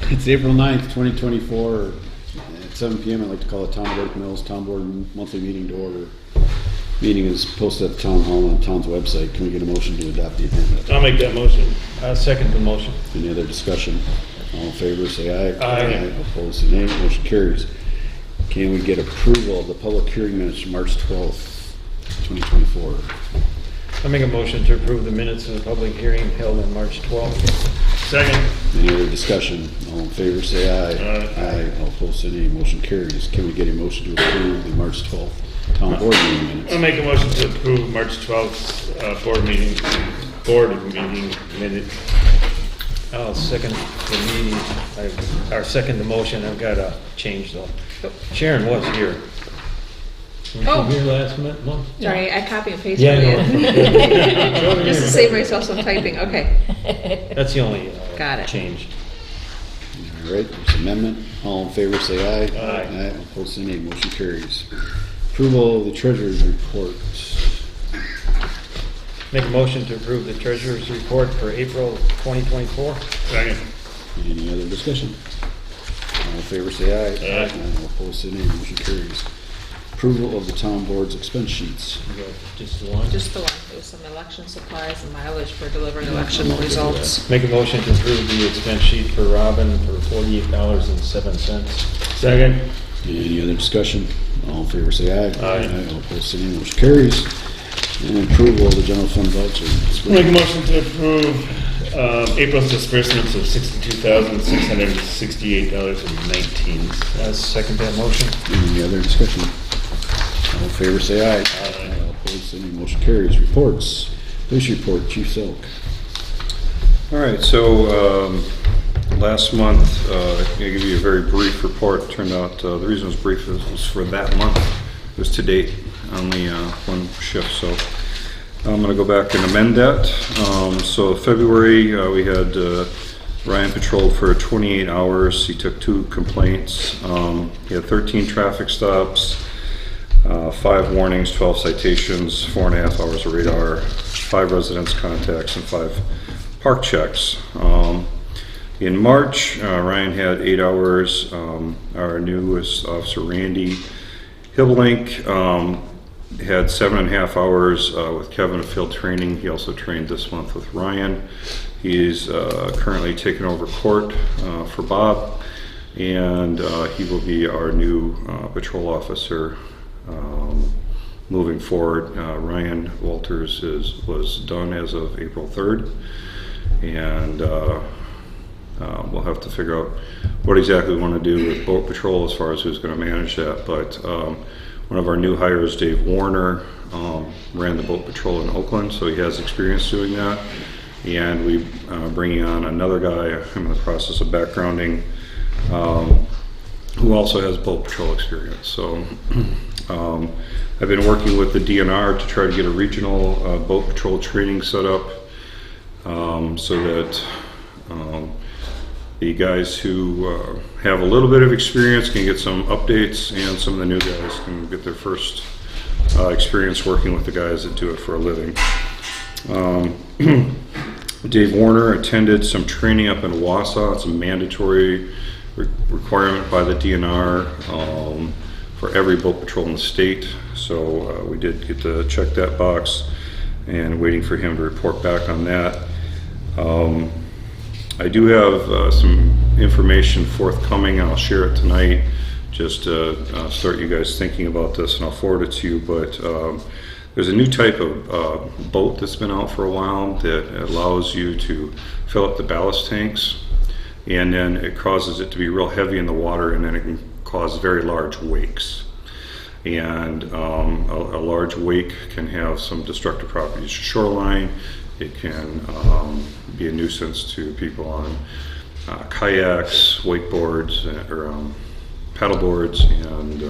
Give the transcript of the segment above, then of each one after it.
It's April 9th, 2024. At 7 p.m. I'd like to call the Town of Lake Mills Town Board monthly meeting to order. Meeting is posted at the Town Hall on the town's website. Can we get a motion to adopt the agenda? I'll make that motion. I'll second the motion. Any other discussion? All in favor, say aye. Aye. Opposed, say nay. Motion carries. Can we get approval of the public hearing minutes from March 12th, 2024? I'll make a motion to approve the minutes of the public hearing held on March 12th. Second. Any other discussion? All in favor, say aye. Aye. All opposed, say nay. Motion carries. Can we get a motion to approve the March 12th Town Board meeting minutes? I'll make a motion to approve March 12th board meeting minute. I'll second the meeting, or second the motion. I've got to change though. Sharon was here. Was Oh. she here last month? Sorry, I copy and paste Yeah, I it. know. Just to save myself some typing, okay. That's the only Got it. change. All right, there's amendment. All in favor, say aye. Aye. All opposed, say nay. Motion carries. Approval of the treasurer's report. Make a motion to approve the treasurer's report for April 2024. Second. Any other discussion? All in favor, say aye. Aye. All opposed, say nay. Motion carries. Approval of the town board's expense sheets. You got just the one? Just the one, it was some election supplies and mileage for delivering election results. Make a motion to approve the expense sheet for Robin for $48.07. Second. Any other discussion? All in favor, say aye. Aye. All opposed, say nay. Motion carries. And approval of the general fund voucher. Make a motion to approve April's disbursements of $62,668.19. Second that motion. Any other discussion? All in favor, say aye. Aye. All opposed, say nay. Motion carries. Reports. Police report, Chief Selk. All right, so last month, I'm going to give you a very brief report. Turned out the reason it was brief was for that month. It was to date, only one shift, so I'm going to go back and amend that. So February, we had Ryan patrolled for 28 hours. He took 2 complaints. He had 13 traffic stops, 5 warnings, 12 citations, 4.5 hours of radar, 5 residence contacts, and 5 park checks. In March, Ryan had 8 hours. Our newest officer, Randy Hibblink, had 7.5 hours with Kevin of field training. He also trained this month with Ryan. He's currently taking over court for Bob, and he will be our new patrol officer moving forward. Ryan Walters was done as of April 3rd, and we'll have to figure out what exactly we want to do with boat patrol as far as who's going to manage that. But one of our new hires, Dave Warner, ran the boat patrol in Oakland, so he has experience doing that. And we bringing on another guy. I'm in the process of backgrounding, who also has boat patrol experience. So I've been working with the DNR to try to get a regional boat patrol training set up, so that the guys who have a little bit of experience can get some updates, and some of the new guys can get their first experience working with the guys that do it for a living. Dave Warner attended some training up in Wausau. It's a mandatory requirement by the DNR for every boat patrol in the state. So we did get to check that box, and waiting for him to report back on that. I do have some information forthcoming, and I'll share it tonight just to start you guys thinking about this, and I'll forward it to you. But there's a new type of boat that's been out for a while that allows you to fill up the ballast tanks, and then it causes it to be real heavy in the water, and then it can cause very large wakes. And a large wake can have some destructive properties to shoreline. It can be a nuisance to people on kayaks, wakeboards, or paddleboards, and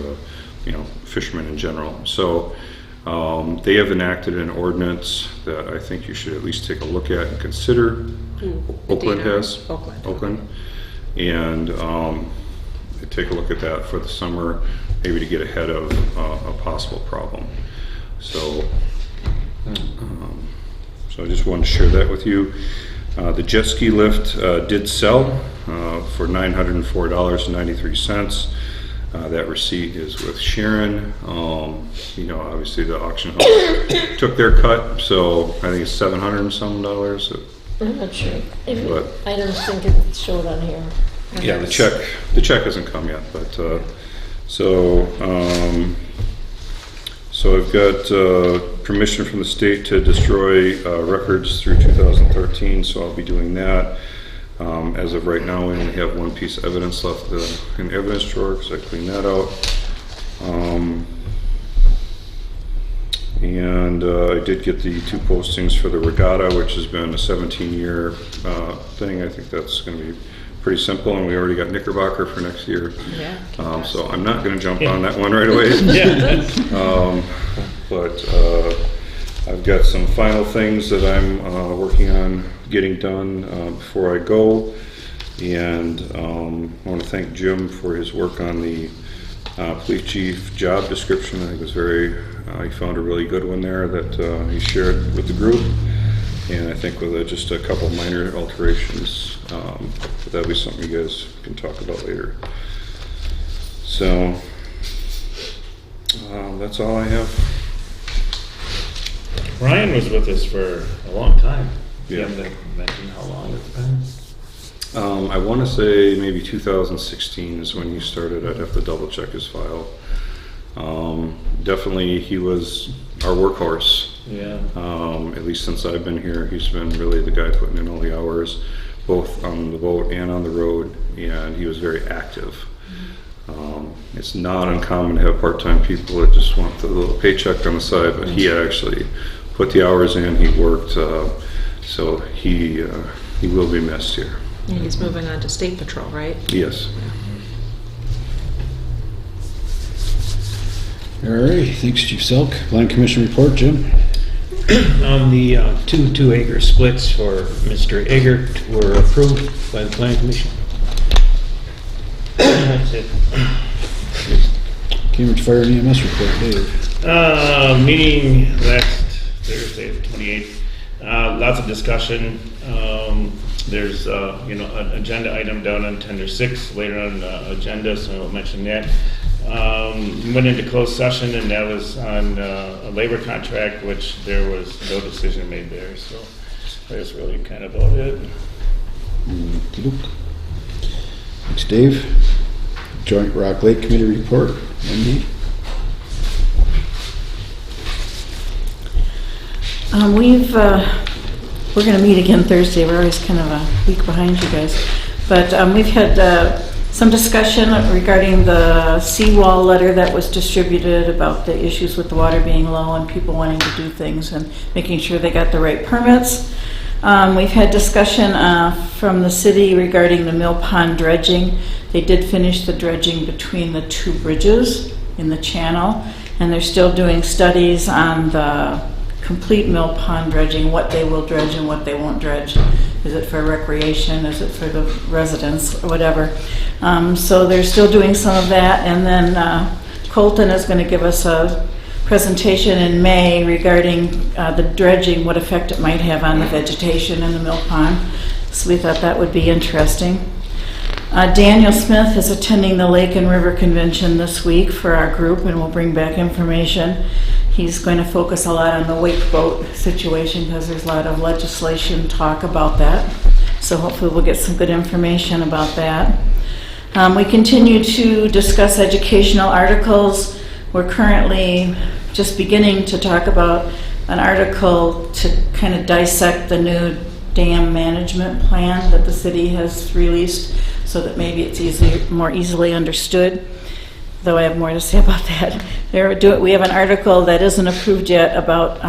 fishermen in general. So they have enacted an ordinance that I think you should at least take a look at and consider. Oakland has. Oakland. And take a look at that for the summer, maybe to get ahead of a possible problem. So I just wanted to share that with you. The jet ski lift did sell for $904.93. That receipt is with Sharon. Obviously the auction house took their cut, so I think it's $700 and some dollars. I'm not sure. But- I don't think it showed on here. Yeah, the check hasn't come yet, but so I've got permission from the state to destroy records through 2013, so I'll be doing that. As of right now, we only have one piece of evidence left in the evidence drawer because I cleaned that out. And I did get the 2 postings for the regatta, which has been a 17-year thing. I think that's going to be pretty simple, and we already got Knickerbocker for next year. Yeah. So I'm not going to jump on that one right away. But I've got some final things that I'm working on getting done before I go, and I want to thank Jim for his work on the police chief job description. I think it was he found a really good one there that he shared with the group, and I think with just a couple minor alterations, that'll be something you guys can talk about later. So that's all I have. Ryan was with us for a long time. Yeah. You haven't mentioned how long it's been? I want to say maybe 2016 is when he started. I'd have to double check his file. Definitely he was our workhorse. Yeah. At least since I've been here, he's been really the guy putting in all the hours, both on the boat and on the road, and he was very active. It's not uncommon to have part-time people that just want the little paycheck on the side, but he actually put the hours in, he worked, so he will be missed here. And he's moving on to state patrol, right? Yes. All right, thanks, Chief Selk. Plan Commission report, Jim? On the 2 acre splits for Mr. Eggert were approved by the Planning Commission. That's it. Cambridge Fire and EMS report, Dave. Meeting last Thursday, the 28th. Lots of discussion. There's an agenda item down on tender 6 later on the agenda, so I'll mention that. Went into closed session, and that was on a labor contract, which there was no decision made there. So that's really kind of about it. Okey-doke. Thanks, Dave. Joint Rock Lake Committee report, Wendy. We're going to meet again Thursday. We're always kind of a week behind you guys. But we've had some discussion regarding the seawall letter that was distributed about the issues with the water being low and people wanting to do things and making sure they got the right permits. We've had discussion from the city regarding the Mill Pond dredging. They did finish the dredging between the 2 bridges in the channel, and they're still doing studies on the complete Mill Pond dredging, what they will dredge and what they won't dredge. Is it for recreation? Is it for the residents? Or whatever. So they're still doing some of that, and then Colton is going to give us a presentation in May regarding the dredging, what effect it might have on the vegetation in the Mill Pond. So we thought that would be interesting. Daniel Smith is attending the Lake and River Convention this week for our group, and we'll bring back information. He's going to focus a lot on the wake boat situation because there's a lot of legislation talk about that. So hopefully we'll get some good information about that. We continue to discuss educational articles. We're currently just beginning to talk about an article to kind of dissect the new dam management plan that the city has released so that maybe it's more easily understood. Though I have more to say about that. We have an article that isn't approved yet about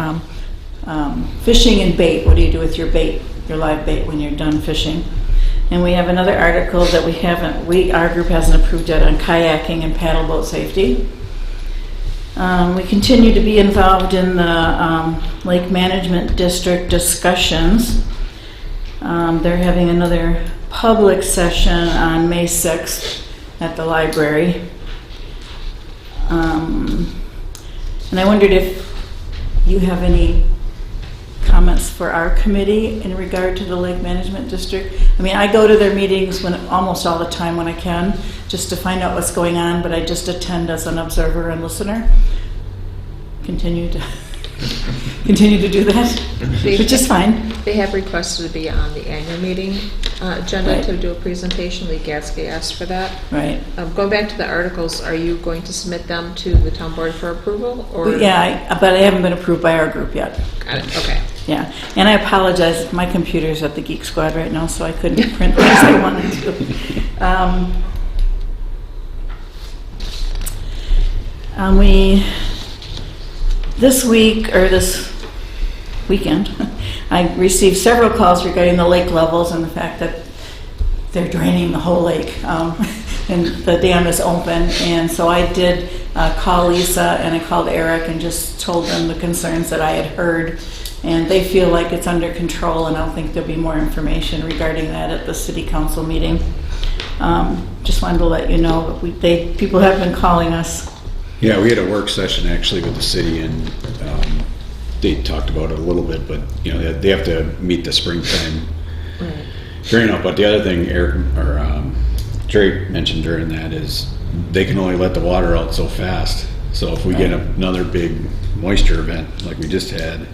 fishing and bait. What do you do with your bait, your live bait, when you're done fishing? And we have another article that our group hasn't approved yet on kayaking and paddle boat safety. We continue to be involved in the Lake Management District discussions. They're having another public session on May 6th at the library. And I wondered if you have any comments for our committee in regard to the Lake Management District. I mean, I go to their meetings almost all the time when I can, just to find out what's going on, but I just attend as an observer and listener. Continue to do that, which is fine. They have requested to be on the annual meeting agenda Right. to do a presentation. Lee Gatsky asked for that. Right. Going back to the articles, are you going to submit them to the town board for approval? Or Yeah, but I haven't been approved by our group yet. Got it, okay. Yeah, and I apologize, my computer's at the Geek Squad right now, so I couldn't print things I wanted to. This weekend, I received several calls regarding the lake levels and the fact that they're draining the whole lake, and the dam is open. And so I did call Lisa and I called Eric and just told them the concerns that I had heard. And they feel like it's under control, and I don't think there'll be more information regarding that at the city council meeting. Just wanted to let you know, that people have been calling us. Yeah, we had a work session actually with the city, and they talked about it a little bit, but you know, they have to meet the springtime drain out. But the other thing Jerry mentioned during that is they can only let the water out so fast. So if we get another big moisture event like we just had,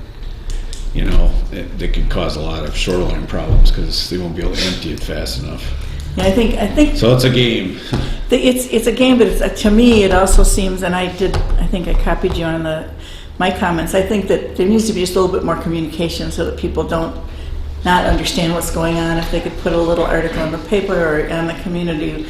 you know, it could cause a lot of shoreline problems because they won't be able to empty it fast enough. Yeah, I think So it's a game. it's a game, but to me it also seems, and I think I copied you on my comments. I think that there needs to be just a little bit more communication so that people don't not understand what's going on. If they could put a little article in the paper or on the community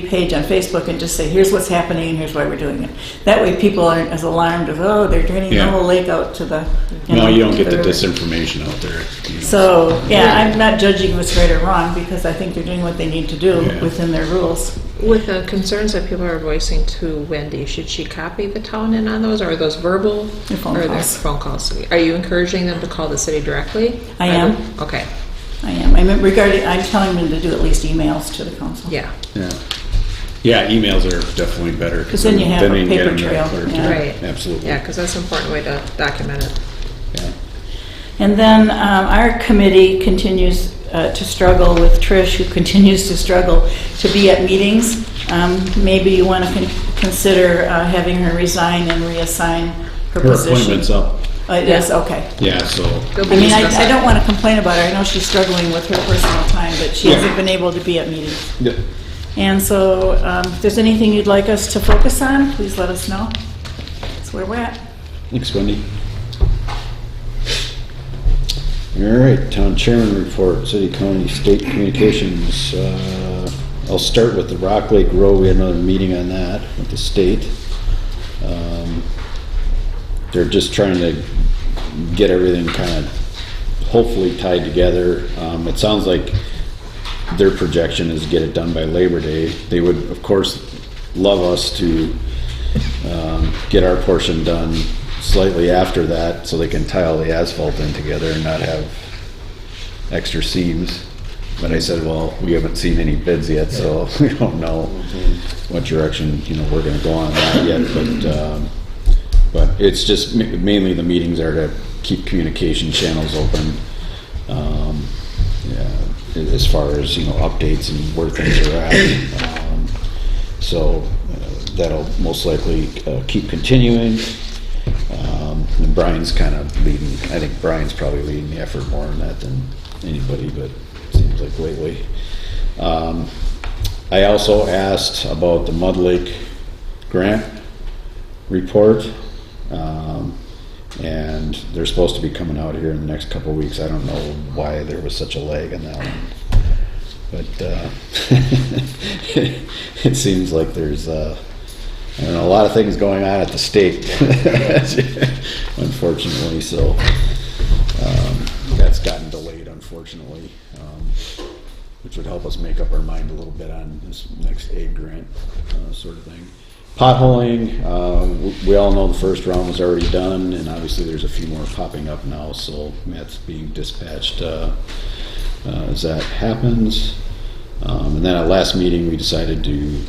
page on Facebook and just say, here's what's happening and here's why we're doing it. That way people aren't as alarmed as, oh, they're draining the whole lake out to the... No, you don't get the river. disinformation out there. You know. So, yeah, I'm not judging if it's right or wrong because I think they're doing what they need to do within their rules. With the concerns that people are voicing to Wendy, should she copy the town in on those, or are those verbal? They're phone or calls. they're phone calls? Are you encouraging them to call the city directly? I am. Okay, I am. I'm telling them to do at least emails to the council. yeah, Yeah, emails are definitely better. 'Cause then you have a they can get paper them there trail, clear, yeah. too. Right. Absolutely. yeah, because that's an important way to document it. Yeah. And then our committee continues to struggle with Trish, who continues to struggle to be at meetings. Maybe you want to consider having her resign and reassign her Her position. appointment's up. It is, okay. Yeah, so They'll I be mean, discussing. I don't want to complain about her. I know she's struggling with her personal time, but she hasn't been able to be at meetings. yeah. And so if there's anything you'd like us to focus on, please let us know. That's where we're at. Thanks, Wendy. All right, town chairman report, city, county, state communications. I'll start with the Rock Lake Road. We had another meeting on that with the state. They're just trying to get everything kind of hopefully tied together. It sounds like their projection is to get it done by Labor Day. They would, of course, love us to get our portion done slightly after that so they can tie all the asphalt in together and not have extra seams. But I said, well, we haven't seen any bids yet, so we don't know what direction, you know, we're gonna go on that yet, but it's just mainly the meetings are to keep communication channels open. As far as, you know, updates and where things are at. So that'll most likely keep continuing. And Brian's kind of leading, I think Brian's probably leading the effort more on that than anybody, but it seems like lately. I also asked about the Mud Lake grant report. And they're supposed to be coming out here in the next couple of weeks. I don't know why there was such a lag on that one. But it seems like there's I don't know, a lot of things going on at the state, unfortunately. So that's gotten delayed, unfortunately, which would help us make up our mind a little bit on this next aid grant sort of thing. Potholing, we all know the first round was already done, and obviously there's a few more popping up now, so Matt's being dispatched as that happens. And then at last meeting, we decided to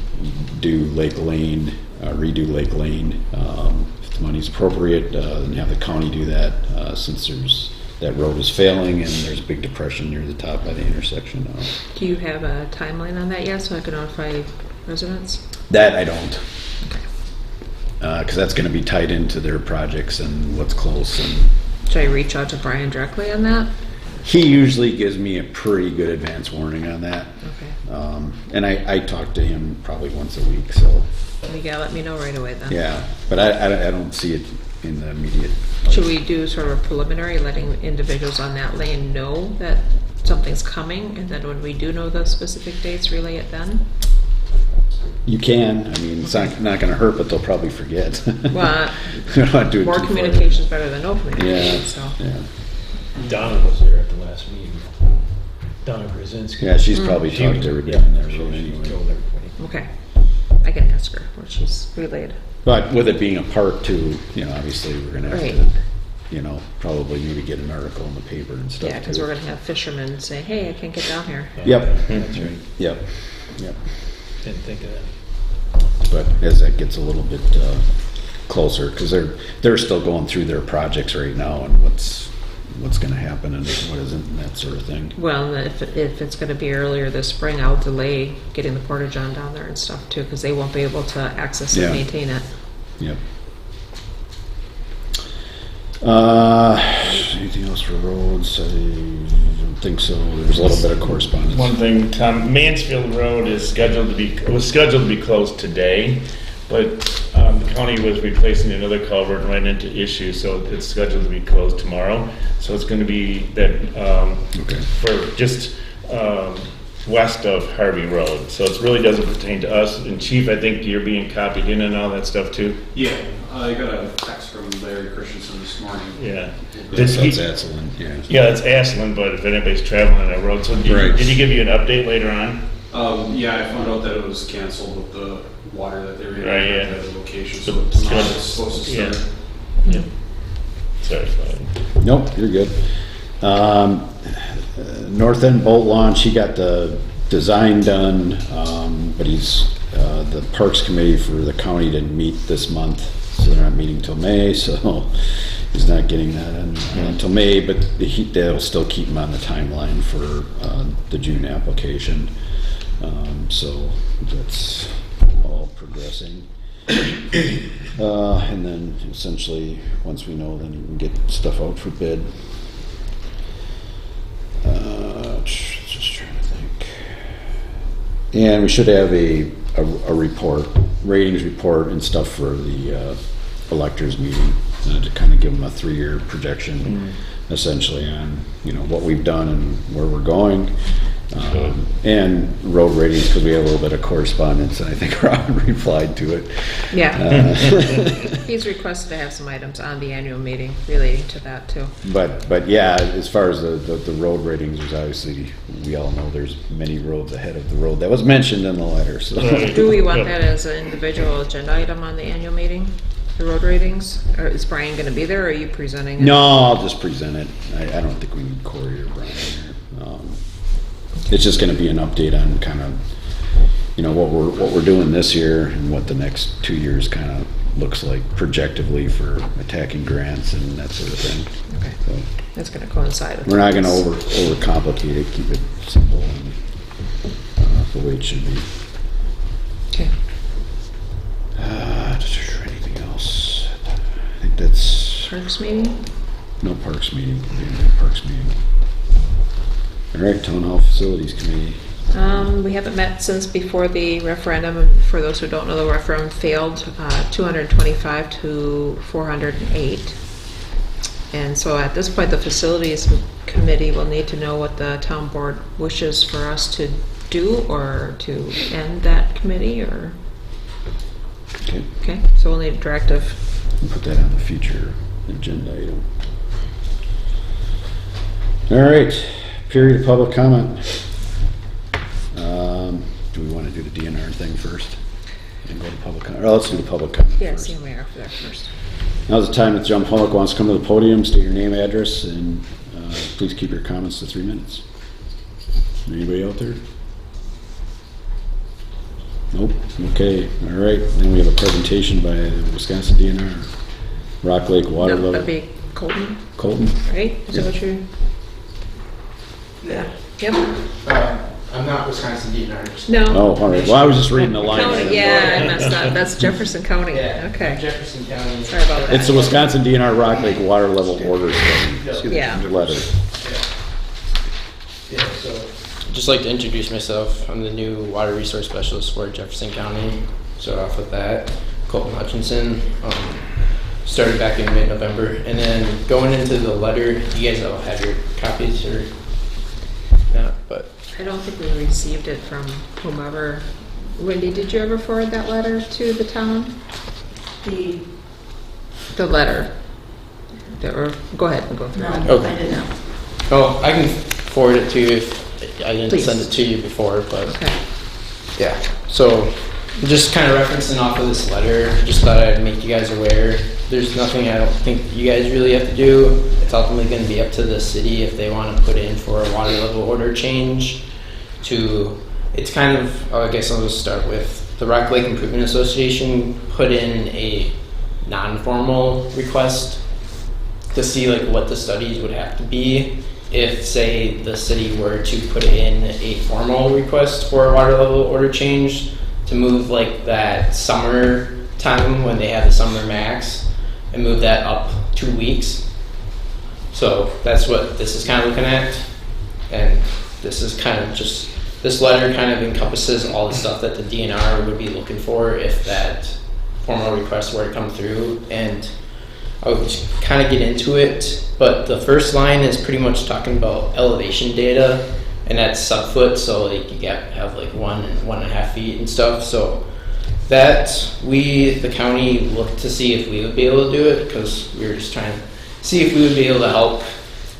do Lake Lane, redo Lake Lane. if money's appropriate, then have the county do that, since that road is failing and there's a big depression near the top by the intersection. Do you have a timeline on that yet, so I can notify residents? That I don't. Because that's going to be tied into their projects and what's close. And Should I reach out to Brian directly on that? he usually gives me a pretty good advance warning on that. Okay. And I talk to him probably once a week, so You gotta let me know right away then. yeah. But I don't see it in the immediate. Should we do sort of a preliminary, letting individuals on that lane know that something's coming, and then when we do know the specific dates, relay it then? You can. I mean, it's not going to hurt, but they'll probably forget. Well, You don't wanna do it more too far. communication is better than no Yeah. communication, so. Yeah. Donna was there at the last meeting. Donna Brzezinski. Yeah, she's probably She talked was- to everybody yeah, in that she- road she anyway. told everybody. Okay. I can ask her what she's relayed. But with it being a park too, obviously we're gonna have Right. to, probably maybe get an article in the paper and stuff Yeah, because too. we're gonna have fishermen say, hey, I can't get down here. Yep. That's right. Yep, yep. Didn't think of that. But as that gets a little bit, closer, cause they're still going through their projects right now and what's gonna happen and what isn't and that sort of thing. Well, and if it's gonna be earlier this spring, I'll delay getting the porta john down there and stuff too, because they won't be able to access and Yeah. maintain it. Yep. Anything else for roads? I don't think so. There's a little bit of correspondence. One thing, Tom, Mansfield Road was scheduled to be closed today, but the county was replacing another culvert and ran into issues, so it's scheduled to be closed tomorrow. So it's going to be that Okay. for just west of Harvey Road. So it really doesn't pertain to us. And Chief, I think you're being copied in and all that stuff too. Yeah, I got a text from Larry Christensen this morning. Yeah. That's Did he- excellent, yeah. Yeah, it's Ashland, but if anybody's traveling on that road, so Right. did he give you an update later on? Yeah, I found out that it was canceled with the water that they were getting Right, yeah. at the location, So so it's tomorrow good. it's supposed to Yeah. start. Sorry. Nope, you're good. North End boat launch, he got the design done, but the Parks Committee for the county didn't meet this month, so they're not meeting till May, so he's not getting that in until May, but they'll still keep him on the timeline for the June application. So that's all progressing. And then essentially, once we know, then you can get stuff out for bid. Just trying to think. And we should have a report, ratings report and stuff for the electors meeting, to kind of give them a 3-year projection, essentially on, what we've done and where we're going. And road ratings, because we have a little bit of correspondence, and I think Robin replied to it. Yeah. He's requested to have some items on the annual meeting relating to that too. But yeah, as far as the road ratings, there's obviously, we all know there's many roads ahead of the road that was mentioned in the letter, so. Right. Do we want that as an individual agenda item on the annual meeting, the road ratings? Or is Brian gonna be there, or are you presenting it? No, I'll just present it. I don't think we need Corey or Brian here. It's just gonna be an update on kind of, what we're doing this year and what the next 2 years kind of looks like projectively for attacking grants and that sort of thing. Okay, So that's gonna coincide with. we're not gonna this. overcomplicate it, keep it simple and the way it should be. Okay. Anything else? I think that's, Parks meeting? no parks meeting, no parks meeting. All right, Town Hall Facilities Committee. We haven't met since before the referendum, and for those who don't know, the referendum failed, 225 to 408. And so at this point, the Facilities Committee will need to know what the town board wishes for us to do, or to end that committee, or, Okay, okay, so we'll need a directive. we'll put that on the future agenda item. All right, period of public comment. Do we want to do the DNR thing first? And go to public comment? Or let's do the public comment Yeah, first. CMAR for that first. Now's the time that the general public wants to come to the podium, state your name, address, and please keep your comments to 3 minutes. Anybody out there? Nope. Okay. All right. Then we have a presentation by the Wisconsin DNR. Rock Lake water No, that'd level. be Colton, Colton? right? Is that what you're? Yeah. Yep. I'm not Wisconsin DNR. just- No. Oh, all right. Well, I was just reading the line. County, item. yeah, I messed up. That's Jefferson County. Yeah. Okay. Jefferson County. Sorry about that. It's the Wisconsin DNR Rock Lake water level order study Yeah. letter. Yeah, so, Just like to introduce myself. I'm the new water resource specialist for Jefferson County. Start off with that. Colton Hutchinson. Started back in mid-November, and then going into the letter, you guys all have your copies or not? But I don't think we received it from whomever. Wendy, did you ever forward that letter to the town? The letter. Or, go ahead and go through No, it. Okay. I didn't. oh, I can forward it to you if I didn't Please. send it to you before. But Okay. yeah, so just kind of referencing off of this letter, just thought I'd make you guys aware. There's nothing I don't think you guys really have to do. It's ultimately going to be up to the city if they want to put in for a water level order change. It's kind of, I guess I'll just start with the Rock Lake Improvement Association put in a non-formal request to see like what the studies would have to be if, say, the city were to put in a formal request for a water level order change to move like that summer time when they have the summer max and move that up 2 weeks. So that's what this is kind of looking at. And this is kind of just, this letter kind of encompasses all the stuff that the DNR would be looking for if that formal request were to come through. And I'll just kind of get into it, but the first line is pretty much talking about elevation data, and that's sub-foot, so like you have like 1 and 1.5 feet and stuff. So that the county, looked to see if we would be able to do it, because we were just trying to see if we would be able to help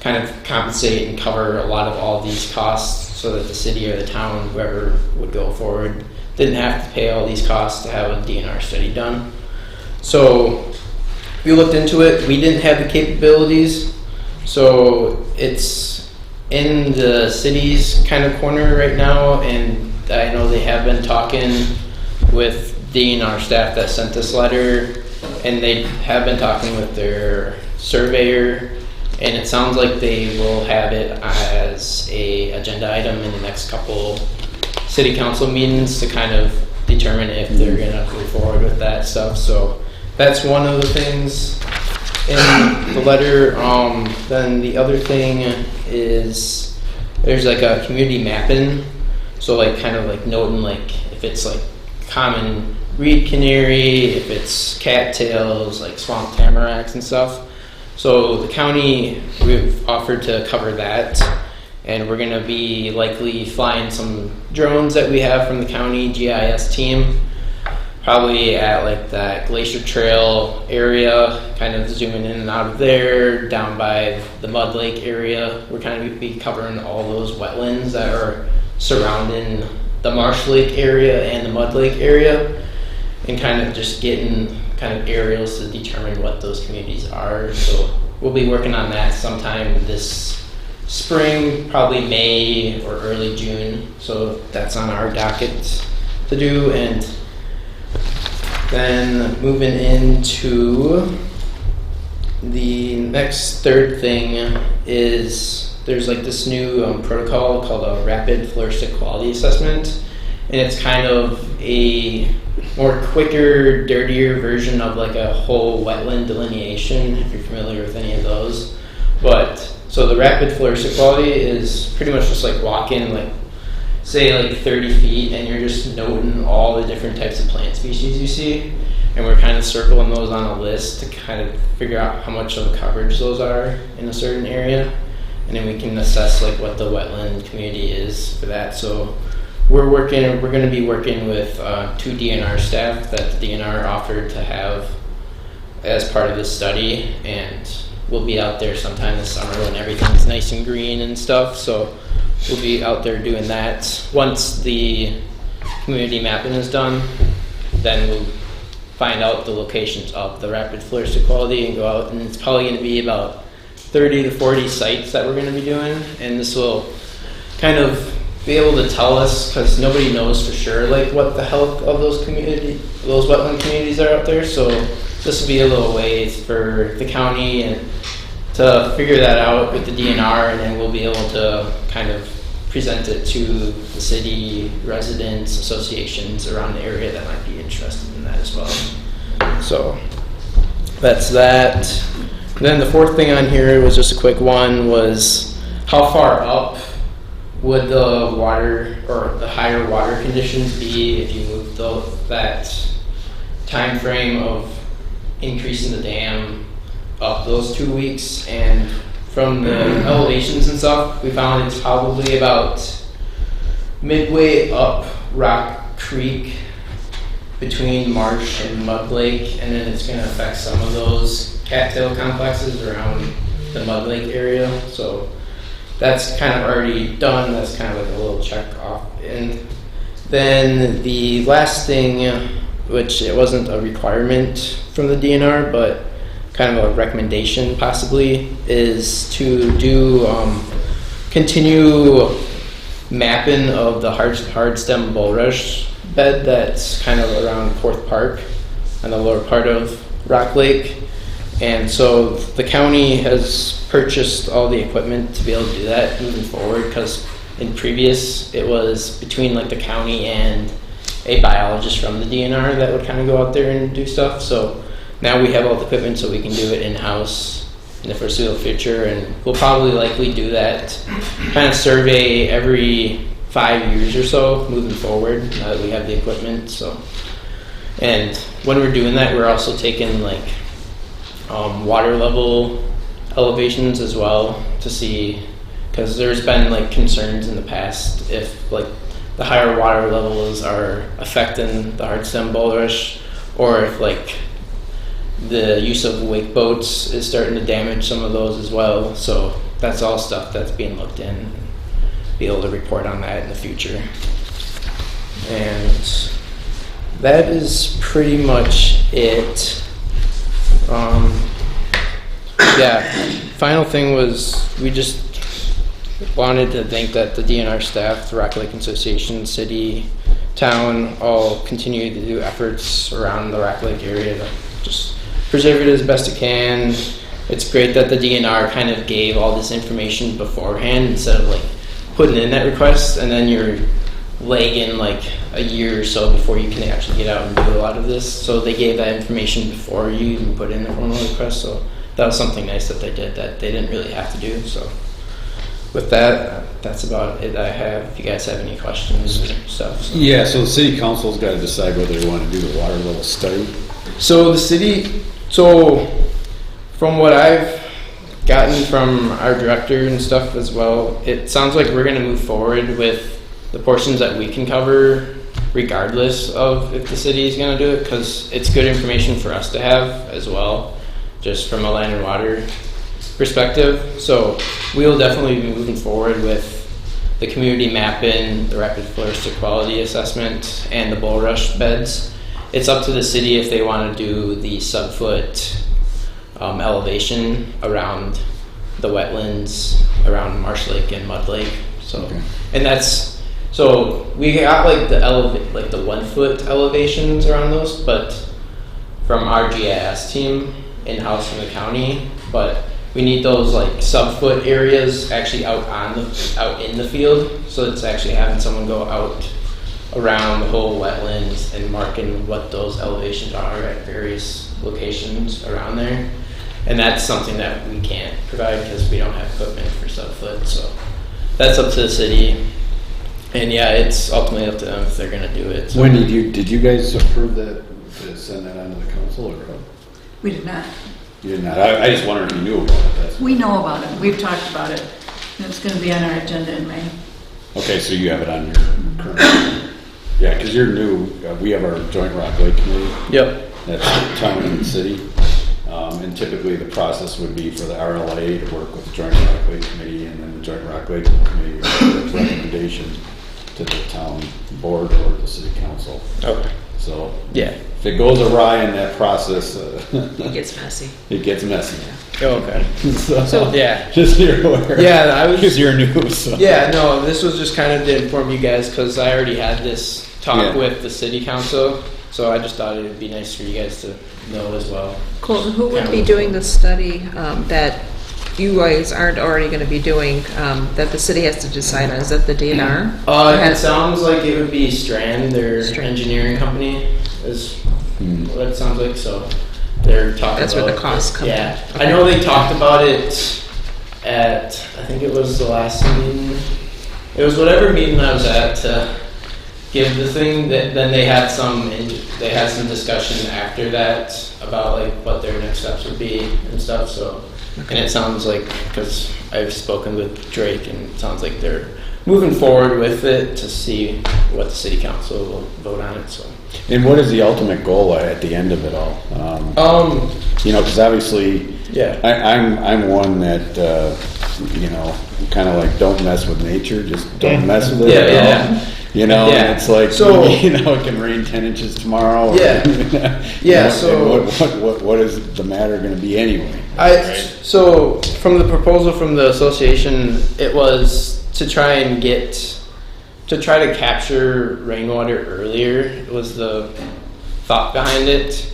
kind of compensate and cover a lot of all these costs so that the city or the town, whoever would go forward, didn't have to pay all these costs to have a DNR study done. So we looked into it. We didn't have the capabilities, so it's in the city's kind of corner right now, and I know they have been talking with DNR staff that sent this letter, and they have been talking with their surveyor, and it sounds like they will have it as a agenda item in the next couple city council meetings to kind of determine if they're gonna move forward with that stuff. So that's one of the things in the letter. Then the other thing is there's like a community mapping. So like kind of like noting like if it's like common reed canary, if it's cattails, like swamp tamaracks and stuff. So the county, we've offered to cover that, and we're gonna be likely flying some drones that we have from the county GIS team, probably at like that Glacier Trail area, kind of zooming in and out of there, down by the Mud Lake area. We're kind of be covering all those wetlands that are surrounding the Marsh Lake area and the Mud Lake area, and kind of just getting kind of aerials to determine what those communities are. So we'll be working on that sometime this spring, probably May or early June. So that's on our docket to do. And then moving into the next third thing is there's like this new protocol called a rapid floristic quality assessment, and it's kind of a more quicker, dirtier version of like a whole wetland delineation, if you're familiar with any of those. But so the rapid floristic quality is pretty much just like walking like say like 30 feet and you're just noting all the different types of plant species you see, and we're kind of circling those on a list to kind of figure out how much of a coverage those are in a certain area, and then we can assess like what the wetland community is for that. So we're going to be working with 2 DNR staff that the DNR offered to have as part of this study, and we'll be out there sometime this summer when everything's nice and green and stuff. So we'll be out there doing that. Once the community mapping is done, then we'll find out the locations of the rapid floristic quality and go out, and it's probably going to be about 30 to 40 sites that we're going to be doing, and this will kind of be able to tell us, because nobody knows for sure like what the health of those wetland communities are out there. So this will be a little ways for the county and to figure that out with the DNR, and then we'll be able to kind of present it to the city residents, associations around the area that might be interested in that as well. So that's that. Then the fourth thing on here was just a quick one, was how far up would the water or the higher water conditions be if you moved that time frame of increasing the dam up those 2 weeks? And from the elevations and stuff, we found it's probably about midway up Rock Creek between Marsh and Mud Lake, and then it's going to affect some of those cattail complexes around the Mud Lake area. So that's kind of already done. That's kind of like a little check off. And then the last thing, which it wasn't a requirement from the DNR, but kind of a recommendation possibly, is to do continue mapping of the hard stem bulrush bed that's kind of around Fourth Park on the lower part of Rock Lake. And so the county has purchased all the equipment to be able to do that moving forward, because in previous it was between like the county and a biologist from the DNR that would kind of go out there and do stuff. So now we have all the equipment so we can do it in-house in the foreseeable future, and we'll probably likely do that kind of survey every 5 years or so moving forward now that we have the equipment. So, and when we're doing that, we're also taking like water level elevations as well to see, because there's been like concerns in the past if like the higher water levels are affecting the hard stem bulrush, or if like the use of wake boats is starting to damage some of those as well. So that's all stuff that's being looked in. Be able to report on that in the future. And that is pretty much it. Yeah, final thing was we just wanted to think that the DNR staff, the Rock Lake Association, city, town, all continue to do efforts around the Rock Lake area to just preserve it as best it can. It's great that the DNR kind of gave all this information beforehand instead of like putting in that request and then you're lagging like a year or so before you can actually get out and do a lot of this. So they gave that information before you even put in the formal request. So that was something nice that they did that they didn't really have to do. So with that, that's about it I have. If you guys have any questions or stuff. So. Yeah, so the city council's got to decide whether they want to do the water level study. So the city, so from what I've gotten from our director and stuff as well, it sounds like we're going to move forward with the portions that we can cover regardless of if the city is going to do it, because it's good information for us to have as well, just from a land and water perspective. So we will definitely be moving forward with the community mapping, the rapid floristic quality assessment, and the bulrush beds. It's up to the city if they want to do the subfoot elevation around the wetlands around Marsh Lake and Mud Lake. So, Okay. and that's, so we got like the 1 foot elevations around those, but from our GIS team in-house from the county, but we need those like subfoot areas actually out in the field. So it's actually having someone go out around the whole wetlands and marking what those elevations are at various locations around there. And that's something that we can't provide because we don't have equipment for subfoot. So that's up to the city. And yeah, it's ultimately up to them if they're gonna do it. So. When did you guys approve that, to send that on to the council, or what? We did not. You did not? I just wondered if you knew about it. That's We know about it. We've talked about it. And it's going to be on our agenda in May. okay, so you have it on your current. Yeah, because you're new. We have our joint Rock Lake committee. Yep. That's town and city. And typically the process would be for the RLA to work with the joint Rock Lake committee, and then the joint Rock Lake committee would make a recommendation to the town board or the city council. Okay. So Yeah. if it goes awry in that process, It gets messy. it gets messy. Oh, okay. So Yeah. just so you're aware. Yeah, I was. Because you're new. So. Yeah, no, this was just kind of to inform you guys because I already had this talk Yeah. with the city council So I just thought it would be nice for you guys to know as well. Colton, who would Kinda be look doing forward. the study that you guys aren't already gonna be doing, that the city has to decide on? Is that the DNR? Or It has- sounds like it would be Strand, their Strand. engineering company, is what it sounds like. So they're talking. That's where the about costs it. come in. Yeah, Okay. I know they talked about it at, I think it was the last meeting. It was whatever meeting I was at to give the thing. That then they had some discussion after that about like what their next steps would be and stuff. So. And it sounds like, because I've spoken with Drake, and it sounds like they're moving forward with it to see what the city council will vote on it, so. And what is the ultimate goal at the end of it all? You know, because obviously, Yeah. I'm one that, you know, kind of like don't mess with nature, just don't mess with it Yeah, at yeah. all. You know, Yeah. and it's like, So- you know, it can rain 10 inches tomorrow. or- Yeah. Yeah, And so- what is the matter going to be anyway? So, from the proposal from the association, it was to try to capture rainwater earlier, it was the thought behind it.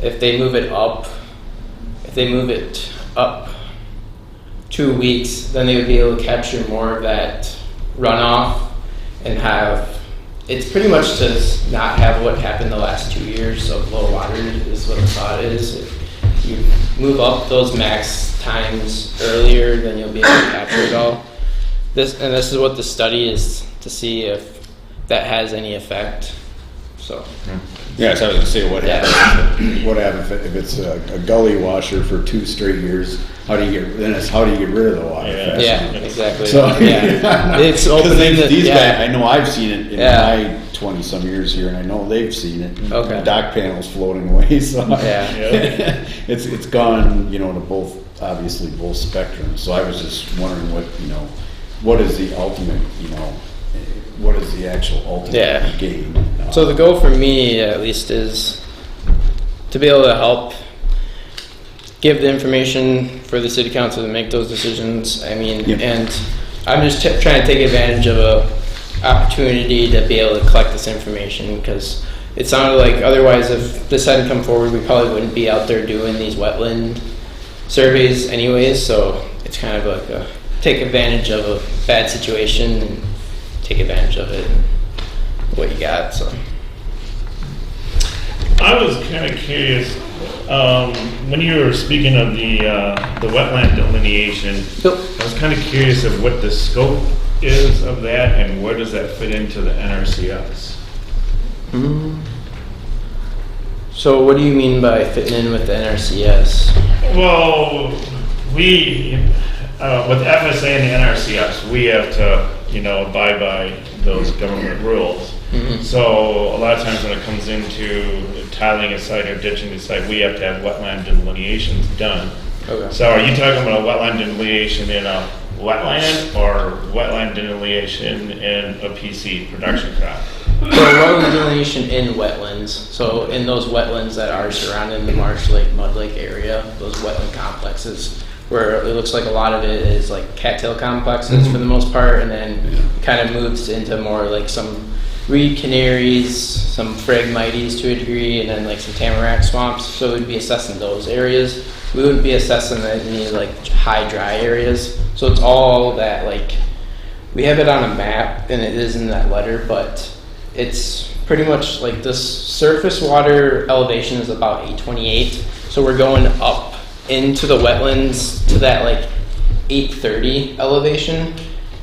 If they move it up 2 weeks, then they would be able to capture more of that runoff and it's pretty much to not have what happened the last 2 years of low water is what the thought is. If you move up those max times earlier, then you'll be able to capture it all. This is what the study is, to see if that has any effect. So, Yeah, so I was going to say, what Yeah. happens? What happens if it's a gully washer for 2 straight years? How do you get rid of the water? Yeah. fast yeah, enough? exactly. So, Yeah. It's 'cause opening the, these yeah. guys, I know I've seen it in Yeah. my 20-some years here, and I know they've seen it. Okay. The dock panels floating away, so. Yeah. It's gone, you know, to both, obviously, both spectrums. So I was just wondering what is the ultimate, what is the actual ultimate Yeah. gain? So the goal for me, at least, is to be able to help give the information for the city council to make those decisions. I mean, Yep. and I'm just trying to take advantage of a opportunity to be able to collect this information, because it sounded like otherwise, if this hadn't come forward, we probably wouldn't be out there doing these wetland surveys anyways. So it's kind of like take advantage of a bad situation and take advantage of it and what you got. So. I was kind of curious, when you were speaking of the wetland delineation, Yep. I was kind of curious of what the scope is of that and where does that fit into the NRCS? So what do you mean by fitting in with the NRCS? Well, with FSA and the NRCS, we have to, abide by those government rules. So a lot of times when it comes into tiling a site or ditching a site, we have to have wetland delineations done. Okay. So are you talking about a wetland delineation in a wetland or wetland delineation in a PC production crop? So wetland delineation in wetlands. So in those wetlands that are surrounding the Marsh Lake, Mud Lake area, those wetland complexes, where it looks like a lot of it is like cattail complexes for the most part, and then it kind of moves into more like some reed canaries, some phragmites to a degree, and then like some tamarack swamps. So we'd be assessing those areas. We wouldn't be assessing any like high dry areas. So it's all that, like, we have it on a map and it is in that letter, but it's pretty much like this surface water elevation is about 828. So we're going up into the wetlands to that like 830 elevation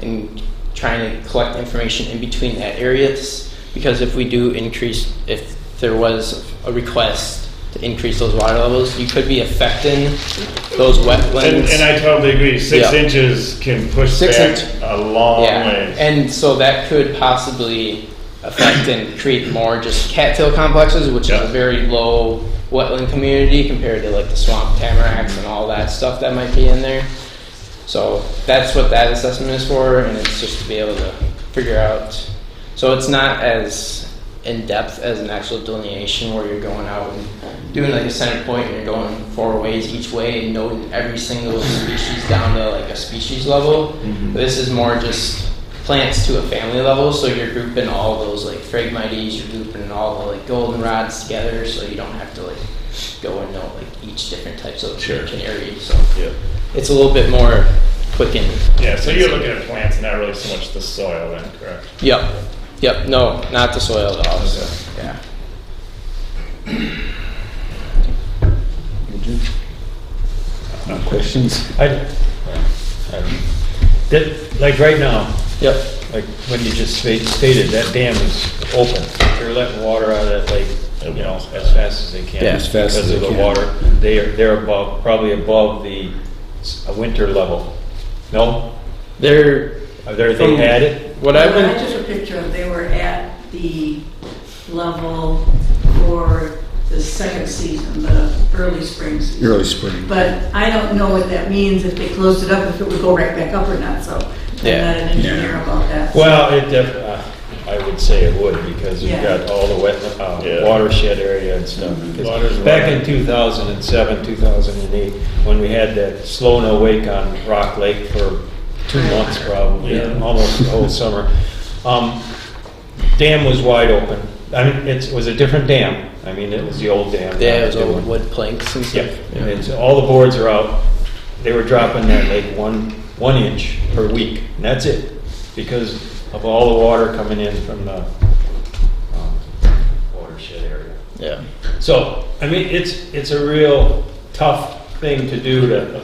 and trying to collect information in between that areas, because if we do increase, if there was a request to increase those water levels, you could be affecting those wetlands. And I totally agree. 6 Yeah. inches can push 6 back inch- a long Yeah, way. and so that could possibly affect and create more just cattail complexes, which is Yeah. a very low wetland community compared to like the swamp tamaracks and all that stuff that might be in there. So that's what that assessment is for, and it's just to be able to figure out. So it's not as in depth as an actual delineation where you're going out and doing like a center point and you're going 4 ways each way and noting every single species down to like a species level. This is more just plants to a family level, so you're grouping all those like Phragmites, you're grouping all the like goldenrods together, so you don't have to like go and know like each different types of canary. So Yeah. it's a little bit more quick and Yeah, so you're looking at plants, not really so much the soil then, correct? Yep. No, not the soil at all. So, yeah. No questions? Like right now, Yep. like when you just stated, that dam is open. They're letting water out of that lake, you know, as fast as they can. Yeah, as fast as Because of they the can. water. They're above, probably above the winter level. No? They're They had it? what I've I been. took a picture of, they were at the level for the second season, the early spring season. Early spring. But I don't know what that means, if they closed it up, if it would go right back up or not, so I'm Yeah. not an engineer Yeah. about that. Well, I would say it would, because you've Yeah. got all the wet, Yeah. watershed area and stuff. Because Water's back running. in 2007, 2008, when we had that slow no wake on Rock Lake for 2 months probably, Yeah. almost the whole summer, dam was wide open. I mean, it was a different dam. I mean, it was the old dam. Yeah, it was New all one. wood planks and stuff. Yeah, and it's, all the boards are out. They were dropping that like one inch per week, and that's it, because of all the water coming in from the watershed area. Yeah. So, I mean, it's a real tough thing to do to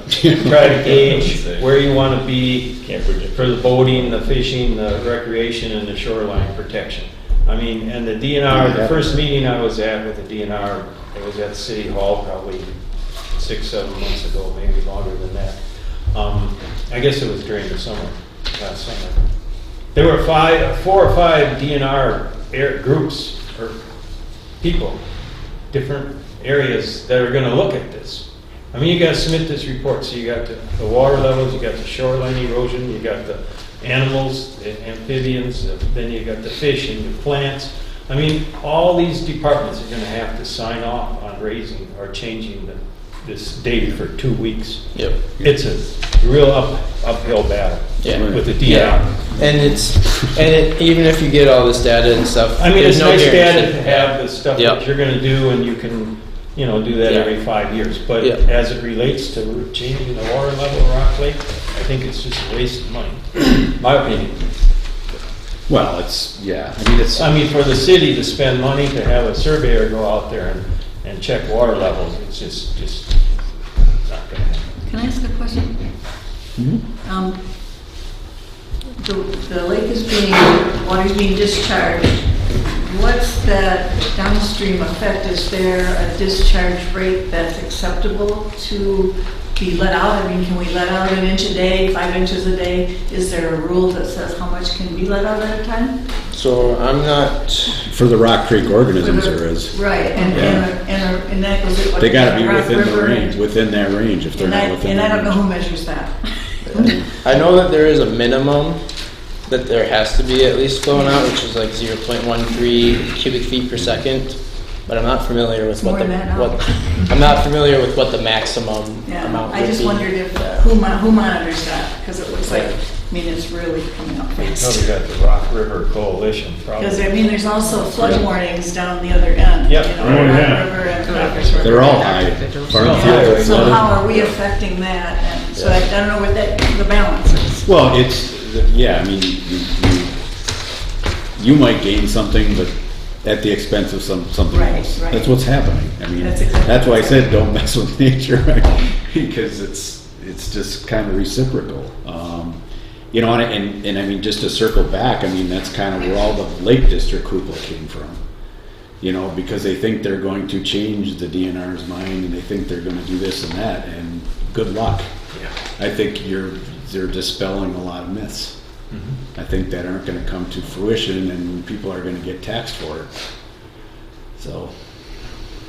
try to gauge where you want to be Can't predict. for the boating, the fishing, the recreation, and the shoreline protection. I mean, and the DNR, the first meeting I was at with the DNR, it was at City Hall probably 6-7 months ago, maybe longer than that. I guess it was during the summer, last summer. There were 4 or 5 DNR groups or people, different areas that are gonna look at this. I mean, you gotta submit this report, so you got the water levels, you got the shoreline erosion, you got the animals, the amphibians, then you got the fish and the plants. I mean, all these departments are gonna have to sign off on raising or changing this date for 2 weeks. Yep. It's a real uphill battle Yeah. with the Yeah. DNR. And even if you get all this data and stuff, I mean, there's it's no nice guarantee. data to have the stuff Yeah. that you're gonna do, and you can, you know, do that Yeah. every 5 years. But Yeah. as it relates to changing the water level of Rock Lake, I think it's just a waste of money, my opinion. Well, I mean, for the city to spend money to have a surveyor go out there and check water levels, it's just not gonna happen. Can I ask a question? The lake is water's being discharged. What's that downstream effect? Is there a discharge rate that's acceptable to be let out? I mean, can we let out 1 inch a day, 5 inches a day? Is there a rule that says how much can be let out at a time? So I'm not. For the Rock Creek organisms there is. Right, and that goes with what? They gotta be Rock within the River range, within that range, if they're And not I, within and I that don't know who range. measures that. I know that there is a minimum that there has to be at least flowing out, which is like 0.13 cubic feet per second. But I'm not familiar with More what the than that now. I'm not familiar with what the maximum Yeah, amount I would just be. wondered if, who monitors that? Because it looks like, I mean, it's really coming up Probably fast. got the Rock River Coalition, Because, probably. I mean, there's also flood warnings down the other end. Yep. You know, Oh, Rock yeah. River and. They're all high. Farm all field, high. So flooded. how are we affecting that? And so I don't know what the balance is. Well, yeah, I mean, you might gain something, but at the expense of something Right, else. right. That's what's happening. I mean, That's exactly that's why I what's said don't mess with nature, right? Because it's just kind of reciprocal. You know, and I mean, just to circle back, I mean, that's kind of where all the Lake District hoopla came from. You know, because they think they're going to change the DNR's mind, and they think they're going to do this and that, and good luck. I think they're dispelling a lot of myths. I think that aren't going to come to fruition, and people are going to get taxed for it. So,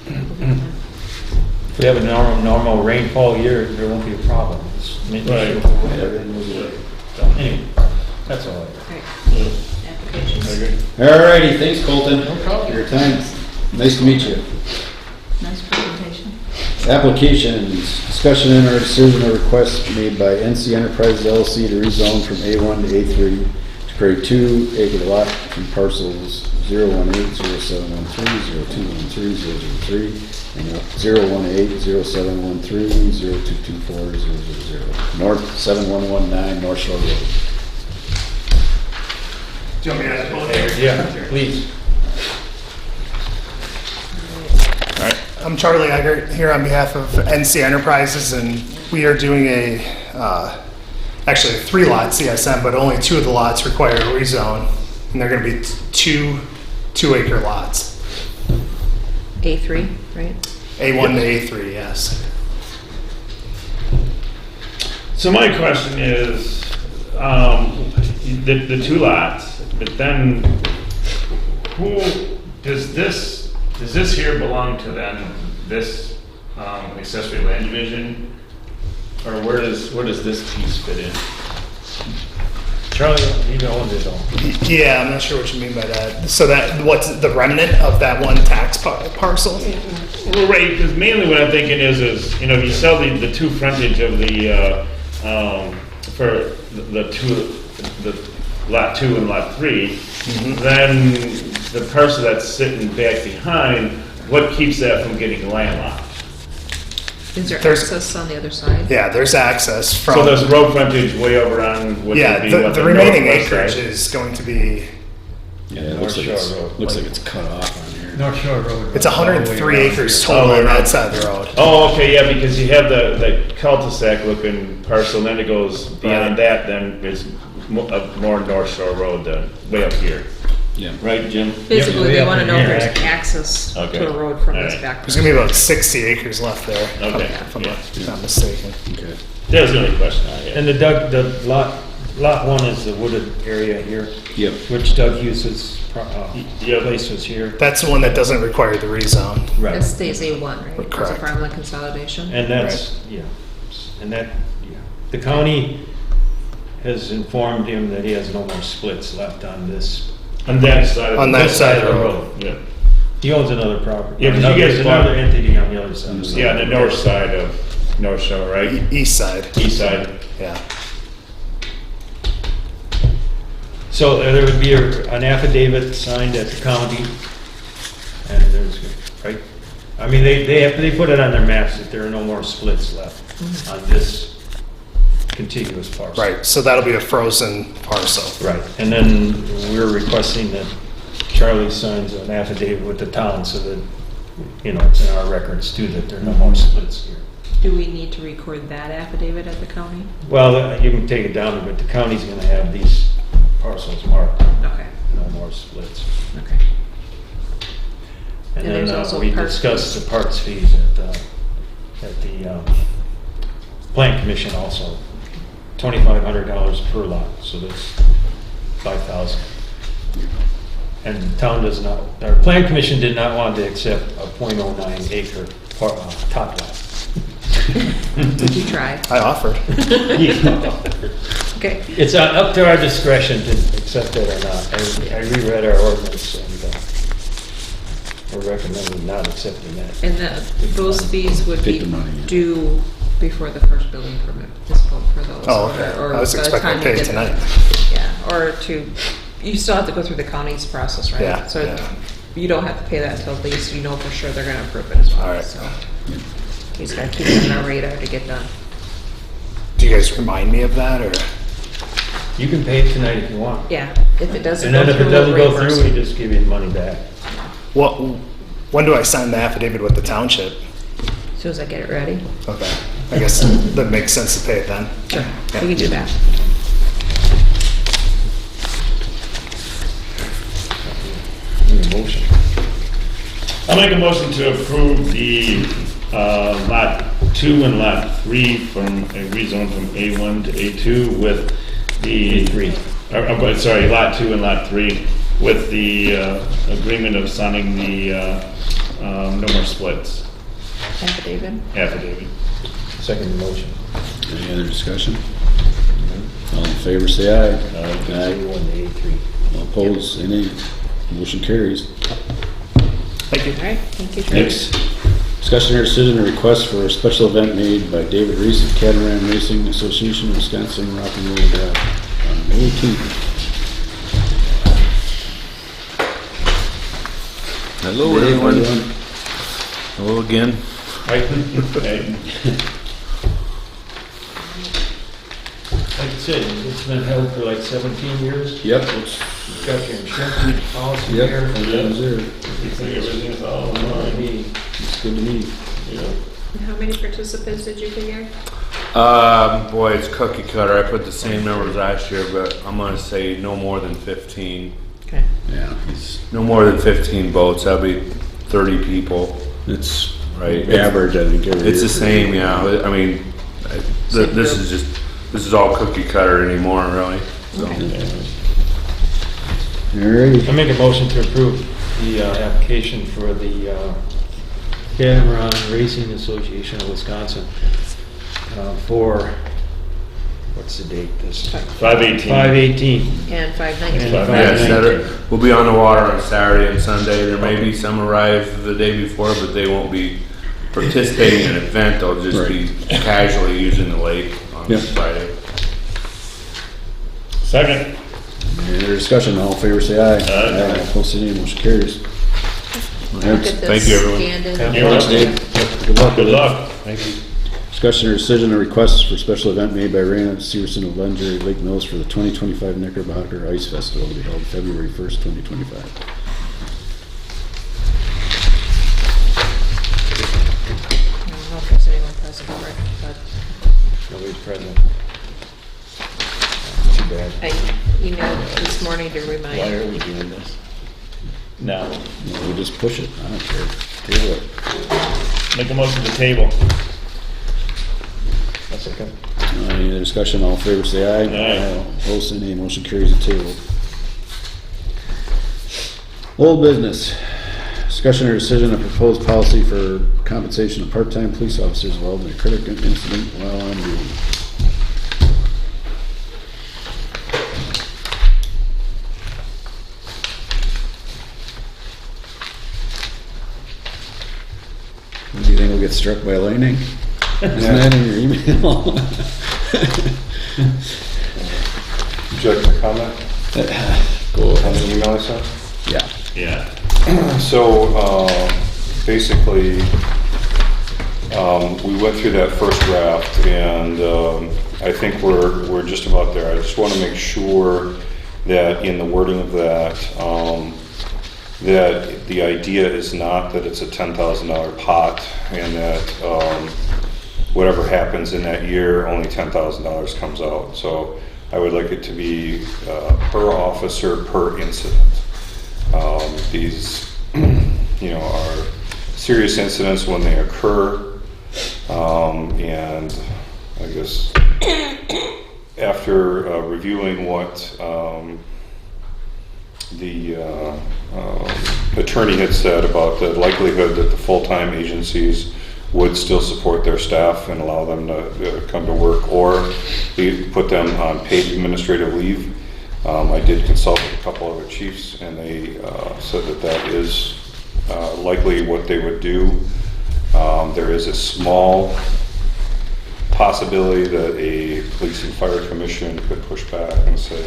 If we have a normal rainfall year, there won't be a problem. Just make Right. sure whatever moves it. So, anyway, that's all. Applications. alrighty, thanks, Colton. No problem. For your time. Nice to meet you. Nice presentation. Applications, discussion and or decision or request made by NC Enterprises LLC to rezone from A1 to A3 to create 2 acre lot from parcels 018, 0713, 0213, 003, and 018, 0713, 0224, 000, North 7119 North Shore Road. Do you want me to ask both? Yeah, please. I'm Charlie Eggert here on behalf of NC Enterprises, and we are doing actually a 3-lot CSM, but only 2 of the lots require a rezone, and they're going to be 2 2-acre lots. A3, right? A1 to A3, yes. So my question is, the 2 lots, but then who, does this here belong to then this accessory land division? Or where does this piece fit in? Charlie, you owned it all. Yeah, I'm not sure what you mean by that. So that, what's the remnant of that one tax parcel? Well, right, because mainly what I'm thinking is, you know, if you sell the 2 frontage of the, for the lot 2 and lot 3, then the parcel that's sitting back behind, what keeps that from getting landlocked? Is there There's- access on the other side? Yeah, there's access from. So there's road frontage way over on what yeah, would be the, what the remaining northwest acreage side. is going to be, Yeah, it looks like North Shore Road. looks like it's cut off on here. North Shore Road. it's 103 acres total Oh, on right. that side of the road. Oh, okay, yeah, because you have the cul-de-sac looking parcel, and then it goes beyond that, then it's more North Shore Road, way up here. Yeah. Right, Jim? Basically, way they up want to in know if here, there's actually. access Okay. to a road from this Alright. back. There's going to be about 60 acres left there, Okay. if I'm Yeah. not mistaken. Okay. That was the only question I had. And the lot 1 is the wooded area here, Yep. which Doug Hughes's place was here. That's the one that doesn't require the rezone. Right. That stays A1, right? It's a Correct. farmland consolidation. And that's, yeah, and that, yeah. The county has informed him that he has no more splits left on this. On that side of On the that side of the road. Yeah. He owns another property. Yeah, 'cause you guys There's another bought- entity on the other side. Yeah, the north side of North Shore, right? East side, East side. yeah. So there would be an affidavit signed at the county, and there's, right? I mean, they put it on their maps that there are no more splits left on this contiguous parcel. Right, so that'll be a frozen parcel. Right, and then we're requesting that Charlie signs an affidavit with the town so that, you know, it's in our records too, that there are no more splits here. Do we need to record that affidavit at the county? Well, you can take it down, but the county's gonna have these parcels marked, Okay, no more splits. okay. And And there's then also we parts discussed fees. the parts fees at the Plan Commission also. $2,500 per lot, so that's 5,000. And the town does not, our Plan Commission did not want to accept a .09 acre top lot. Did you try? I offered. Okay. It's up to our discretion to accept it or not. I reread our ordinance and we're recommending not accepting that. And those fees would Take be the money. due before the first building permit is pulled for those. Oh, okay. or I was by the expecting time to pay you it get- tonight. Yeah, or you still have to go through the county's process, right? Yeah, So yeah. you don't have to pay that until at least you know for sure they're gonna approve it as well. All right. So he's gotta keep it on our radar to get done. Do you guys remind me of that, or? You can pay it tonight if you want. Yeah, if it doesn't And go then if through, it we'll doesn't go reimburse through, we you. just give you the money back. When do I sign the affidavit with the township? As soon as I get it ready. Okay, I guess that makes sense to pay it then. Sure, we can do that. Need a motion. I'll make a motion to approve the lot 2 and lot 3 from a rezone from A1 to A2 with the... A3. Sorry, lot 2 and lot 3 with the agreement of signing the no more splits Affidavit? affidavit. Second motion. Any other discussion? All in favor, say aye. A1 to A3. All opposed, say nay. Motion carries. Thank you. All right, thank you, Tracy. Next, discussion or decision or request for a special event made by David Reese of Catamaran Racing Association of Wisconsin, Rock and Roll Drive on May 18th. Hello, Dave, how you everyone. doing? Hello again. Hey. Like I said, it's been held for like 17 years. Yep. You've got your insurance policy Yep. here. Everything is all in line. It's good to meet. Yeah. And how many participants did you figure? Boy, it's cookie cutter. I put the same numbers last year, but I'm gonna say no more than 15. Okay. Yeah, it's, No more than 15 votes. That'll be 30 people, it's right? average, I think, every It's year. the same, yeah. I mean, this is all cookie cutter anymore, really. So. Alrighty. I make a motion to approve the application for the Catamaran Racing Association of Wisconsin for, what's the date this? 518. 5/18. And 519. And Yeah, 519. we'll be on the water on Saturday and Sunday. There may be some arrive the day before, but they won't be participating in an event. They'll just be casually using the lake on Yep. Friday. Second. Any other discussion? All in favor, say aye. Aye. Opposed, say nay. Motion carries. Look at this. Thank you, everyone. scanned in. You're Thanks, welcome. Dave. Good luck Good with it. luck. Thank you. Discussion or decision on requests for special event made by Raina Severson of Legendary Lake Mills for the 2025 Knickerbocker Ice Festival to be held February 1st, 2025. I don't know if there's anyone present for it, but Nobody's present. Too bad. I emailed this morning to Why remind. are we doing this? No. We just push it. I don't care. Table it. Make a motion to table. A second. Any other discussion? All in favor, say aye. Aye. Opposed, say nay. Motion carries the table. Old business. Discussion or decision on proposed policy for compensation of part-time police officers involved in a critical incident while on duty. Do you think we'll get struck by lightning? Isn't that in your email? Would you like to comment Go on ahead. the email I sent? Yeah. Yeah. So, basically, we went through that first draft, and I think we're just about there. I just want to make sure that in the wording of that, that the idea is not that it's a $10,000 pot, and that whatever happens in that year, only $10,000 comes out. So I would like it to be per officer, per incident. These, are serious incidents when they occur, and I guess after reviewing what the attorney had said about the likelihood that the full-time agencies would still support their staff and allow them to come to work, or put them on paid administrative leave. I did consult with a couple other chiefs, and they said that that is likely what they would do. There is a small possibility that a police and fire commission could push back and say,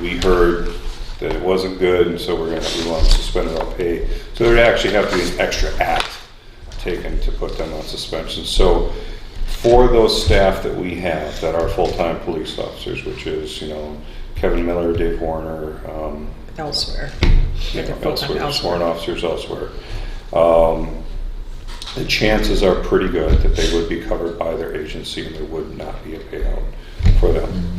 we heard that it wasn't good, and so we want to suspend it all pay. So there'd actually have to be an extra act taken to put them on suspension. So for those staff that we have that are full-time police officers, which is, Kevin Miller, Dave Warner, Elsewhere. elsewhere, sworn officers elsewhere, the chances are pretty good that they would be covered by their agency and there would not be a payout for them.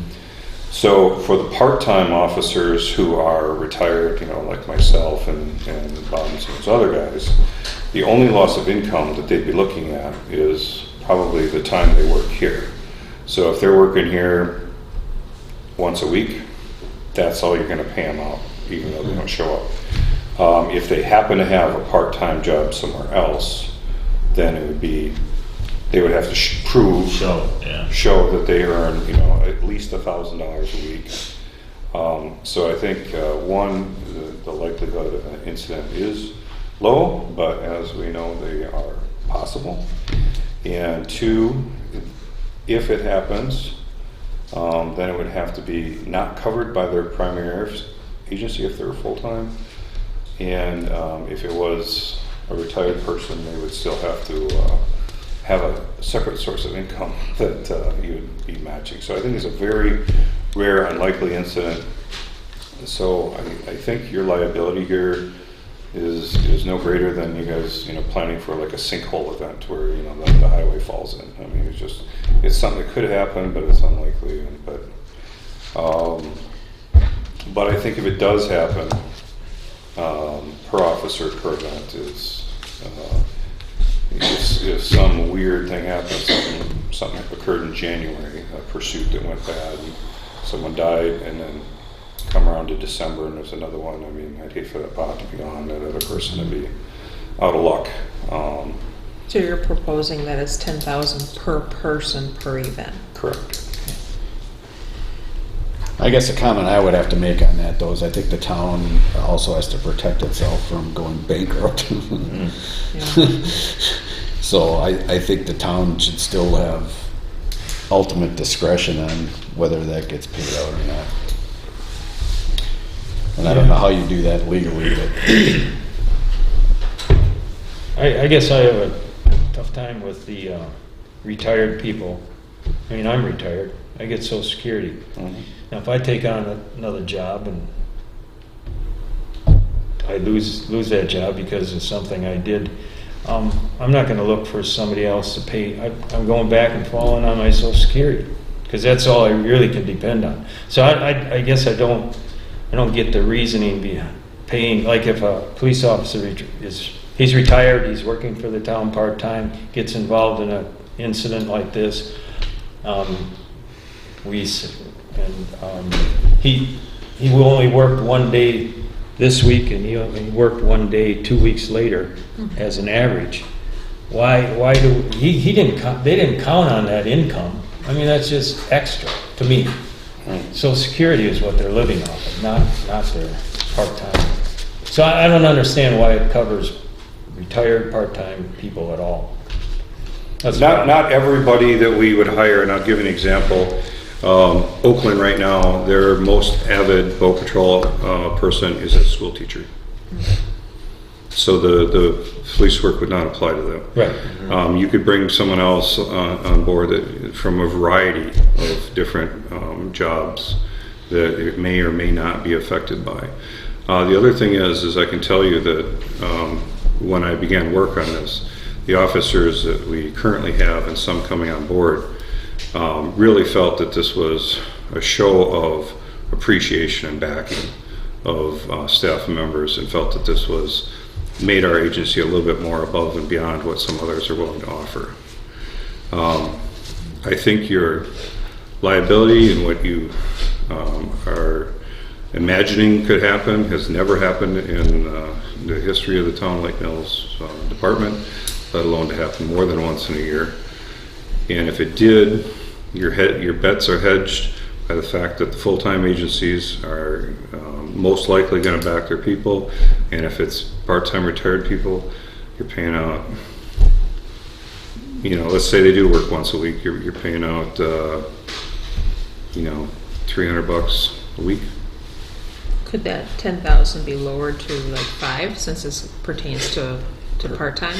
So for the part-time officers who are retired, like myself and Bob and some of those other guys, the only loss of income that they'd be looking at is probably the time they work here. So if they're working here once a week, that's all you're going to pay them out, even though they don't show up. If they happen to have a part-time job somewhere else, then it would be, they would have to show that they earn, at least $1,000 a week. So I think the likelihood of an incident is low, but as we know, they are possible. And two, if it happens, then it would have to be not covered by their primary agency if they were full-time. And if it was a retired person, they would still have to have a separate source of income that you would be matching. So I think it's a very rare, unlikely incident. So I think your liability here is no greater than you guys, planning for like a sinkhole event where, the highway falls in. I mean, it's something that could happen, but it's unlikely. But I think if it does happen, per officer, per event is, if some weird thing happens, something occurred in January, a pursuit that went bad, and someone died, and then come around to December and there's another one. I mean, I'd hate for that pot to be on, that other person to be out of luck. So you're proposing that it's 10,000 per person per event? Correct. I guess a comment I would have to make on that, though, is I think the town also has to protect itself from going bankrupt. So I think the town should still have ultimate discretion on whether that gets paid out or not. And I don't know how you do that legally, but I guess I have a tough time with the retired people. I mean, I'm retired. I get Social Security. Now, if I take on another job and I lose that job because of something I did, I'm not going to look for somebody else to pay. I'm going back and falling on my Social Security because that's all I really can depend on. So I guess I don't get the reasoning behind paying. Like if a police officer he's retired, he's working for the town part-time, gets involved in an incident like this, he will only work one day this week, and he only worked one day 2 weeks later as an average. Why do they didn't count on that income? I mean, that's just extra to me. Social Security is what they're living off of, not their part-time. So I don't understand why it covers retired part-time people at all. That's Not everybody that we would hire, and I'll give an example. Oakland right now, their most avid boat patrol person is a school teacher. So the police work would not apply to them. Right. You could bring someone else on board from a variety of different jobs that it may or may not be affected by. The other thing is I can tell you that when I began work on this, the officers that we currently have and some coming on board really felt that this was a show of appreciation and backing of staff members, and felt that this made our agency a little bit more above and beyond what some others are willing to offer. I think your liability and what you are imagining could happen has never happened in the history of the town Lake Mills department, let alone to happen more than once in a year. And if it did, your bets are hedged by the fact that the full-time agencies are most likely going to back their people, and if it's part-time retired people, you're paying out, let's say they do work once a week, you're paying out, $300 a week. Could that 10,000 be lowered to like 5, since this pertains to part-time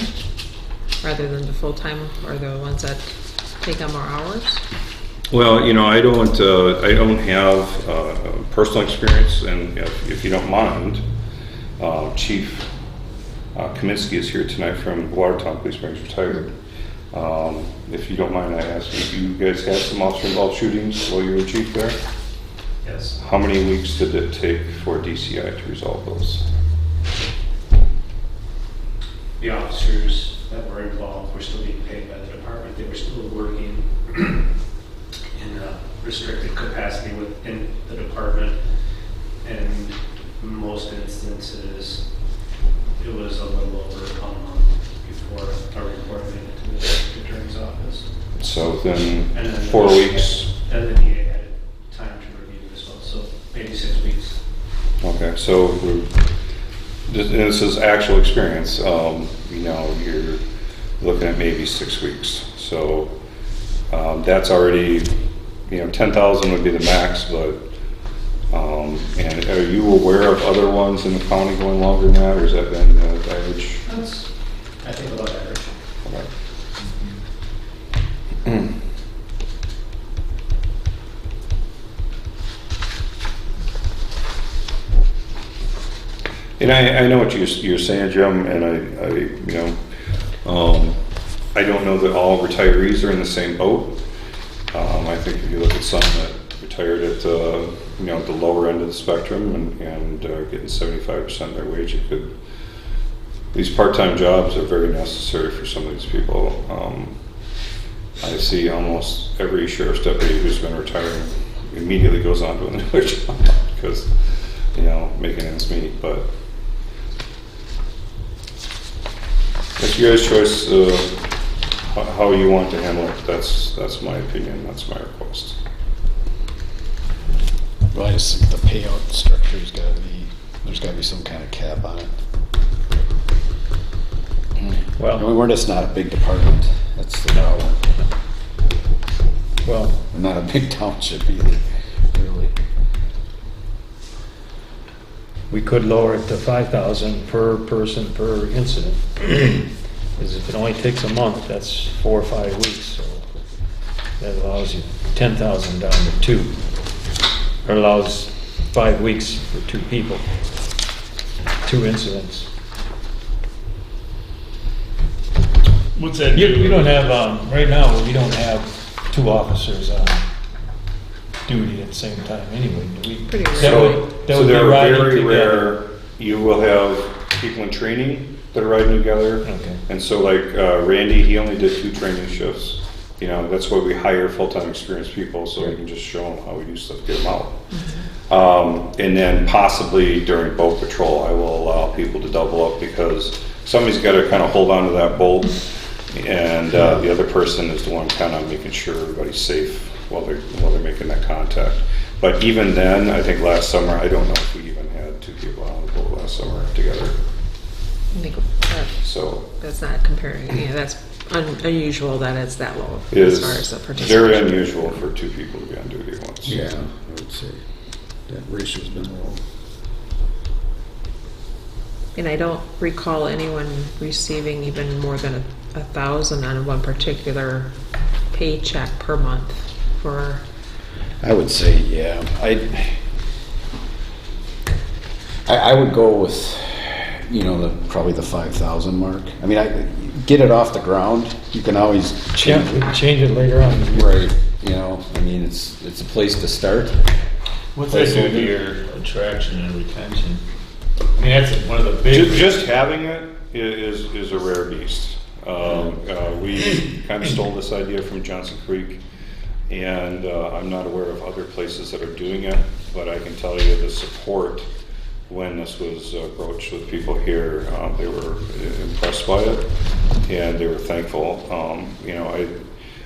rather than the full-time or the ones that take on more hours? Well, I don't have personal experience, and if you don't mind, Chief Kaminsky is here tonight from Watertown Police Springs, retired. If you don't mind, I ask if you guys had some officer-involved shootings while you were chief there? Yes. How many weeks did it take for DCI to resolve those? The officers that were involved were still being paid by the department. They were still working in a restricted capacity within the department. And in most instances, it was a little over a month before a report made it to the district attorney's office. So within And then 4 weeks? And the DA had time to review as well, so maybe 6 weeks. Okay, so this is actual experience. You're looking at maybe 6 weeks. So that's already, 10,000 would be the max, but And are you aware of other ones in the county going longer than that, or has that been the average? That's, I think, about average. And I know what you're saying, Jim, and I don't know that all retirees are in the same boat. I think if you look at some that retired at the lower end of the spectrum and getting 75% of their wage, it could. These part-time jobs are very necessary for some of these people. I see almost every sheriff's deputy who's been retiring immediately goes on to another job because making ends meet, but. It's your guys' choice how you want to handle it. That's my opinion. That's my request. Well, I just think the payout structure's there's gotta be some kind of cap on it. Well, We're just not a big department. That's the problem. well, We're not a big township either, really. we could lower it to 5,000 per person per incident. Because if it only takes a month, that's 4 or 5 weeks, so that allows you 10,000 down to 2. Or allows 5 weeks for 2 people, 2 incidents. What's that? You don't have, right now, we don't have 2 officers on duty at the same time anyway, do we? Pretty rare. That would be they're riding very together. rare. You will have people in training that are riding together. Okay. And so like Randy, he only did 2 training shifts. That's why we hire full-time experienced people, so we can just show them how we do stuff, get them out. And then possibly during boat patrol, I will allow people to double up because somebody's got to kind of hold on to that bolt, and the other person is the one kind of making sure everybody's safe while they're making that contact. But even then, I think last summer, I don't know if we even had 2 people on the boat last summer together. I think So that's not comparing, that's unusual that it's that low it as far as is the participation. very unusual for 2 people to be on duty at once. Yeah, I would say that ratio's been low. And I don't recall anyone receiving even more than 1,000 on one particular paycheck per month for. I would say, yeah. I would go with, probably the 5,000 mark. I mean, get it off the ground. You can always change Yeah, we it. can change it later on. Right. I mean, it's a place to start. What's that do to your attraction and retention? I mean, that's one of the big. Just having it is a rare beast. We kind of stole this idea from Johnson Creek, and I'm not aware of other places that are doing it, but I can tell you the support when this was broached with people here, they were impressed by it, and they were thankful.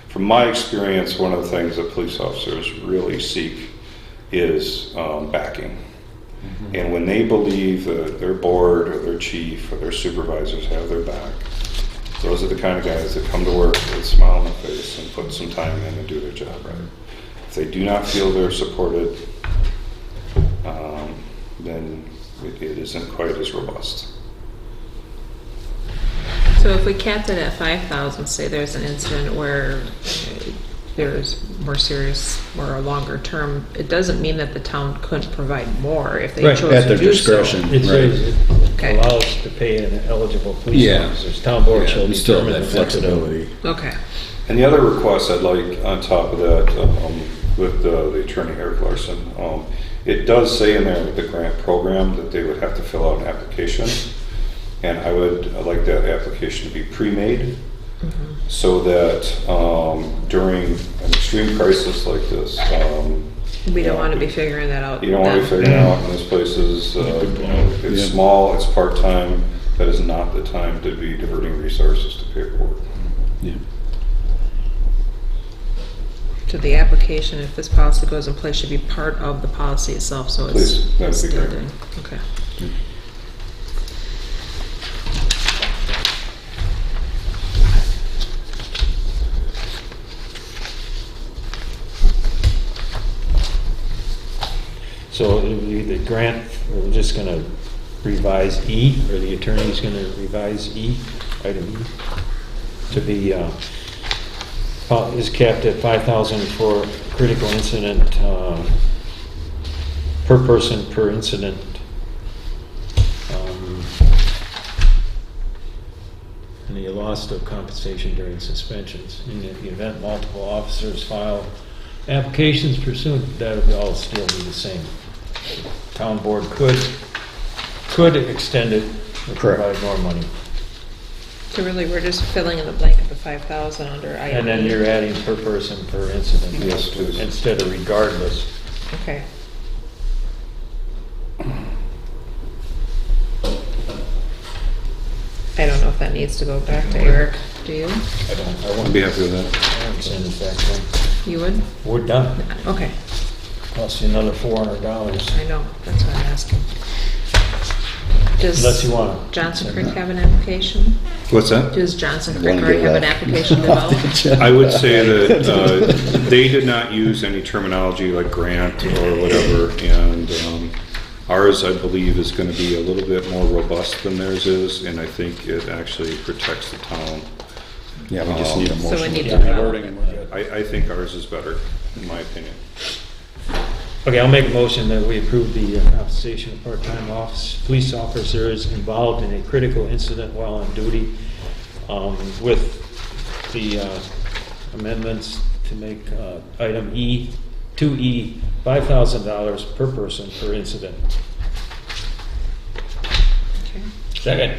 From my experience, one of the things that police officers really seek is backing. Mm-hmm. And when they believe that their board or their chief or their supervisors have their back, those are the kind of guys that come to work with a smile on their face and put some time in and do their job right. If they do not feel they're supported, then it isn't quite as robust. So if we capped it at 5,000, say there's an incident where there's more serious or a longer term, it doesn't mean that the town couldn't provide more if they Right. chose At to their do so. discretion. It Right. says it Okay. allows to pay an eligible police Yeah. officers. Town board shall We still have determine that the flexibility. flexibility. Okay. And the other request I'd like on top of that, with the attorney Eric Larson, it does say in there with the grant program that they would have to fill out an application. And I'd like that application to be pre-made so that during an extreme crisis like this, We don't want to be figuring that out. you don't want to be then. figuring out in this places, it's Yeah. small, it's part-time, that is not the time to be diverting resources to paperwork. Yeah. So the application, if this policy goes in place, should be part of the policy itself, so it's Please, that would be stated. great. Okay. So the grant, we're just gonna revise E, or the attorney's gonna revise E, item E, to be, is capped at 5,000 for critical incident, per person per incident. And the loss of compensation during suspensions. In the event multiple officers file applications pursuant, that would all still be the same. Town board could extend it or provide more money. So really, we're just filling in the blank of the 5,000 under item. And then you're adding per person per incident. Yes, please. Instead of regardless. Okay. I don't know if that needs to go back to Eric, do you? I I'd be happy with that. won't send it back to him. You would? We're done. Okay, Cost you another $400. I know, that's what I'm asking. Unless Does you want. Johnson Creek have an application? What's that? Does Johnson Wanna Creek already get have an that application off the developed? agenda. I would say that they did not use any terminology like grant or whatever, and ours, I believe, is going to be a little bit more robust than theirs is, and I think it actually protects the town. Yeah, we just need a So we motion. need with to that develop. wording and we're good. I think ours is better, in my opinion. Okay, I'll make a motion that we approve the compensation of part-time police officers involved in a critical incident while on duty, with the amendments to make item E, 2E, $5,000 per person per incident. Okay. Second.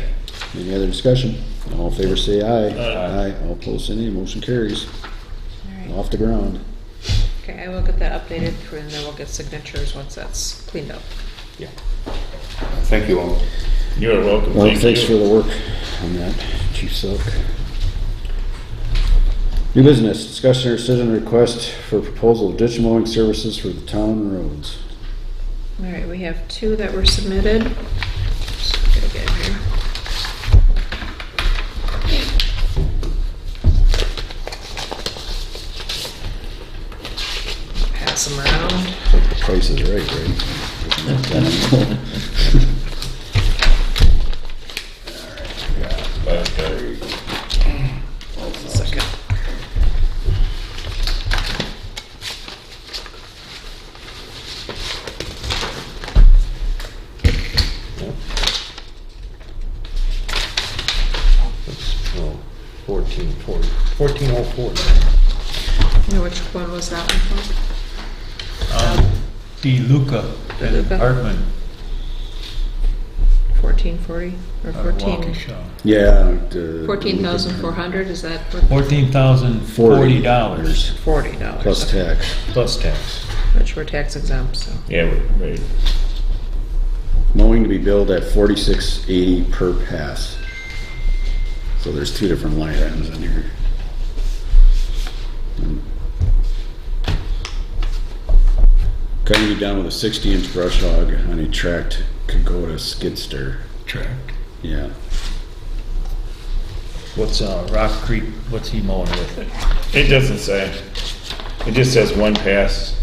Any other discussion? All in favor say aye. Aye. All opposed say nay. Motion carries. All right. Off the ground. Okay, I will get that updated, and then we'll get signatures once that's cleaned up. Yeah. Thank you all. You are welcome. Well, Thank thanks you. for the work on that, Chief Silk. New business, discussion or decision request for proposal of ditch mowing services for the town roads. All right, we have two that were submitted. Just gotta get here. Pass them around. The price is right, right? Second. Oh, 1440, 1404. You know which one was that one from? DeLuca, that DeLuca. apartment. 1440 or 14? Yeah. 14,400, is that what? $14,040 $40. Plus tax. plus tax. Which were tax exempt, so. Yeah, we're ready. Mowing to be billed at $46.80 per pass. So there's two different line items in here. Cutting you down with a 60-inch brush hog on a tracked Kubota skid steer. Tract. Yeah. What's Rock Creek, what's he mowing with it? It doesn't say. It just says one pass,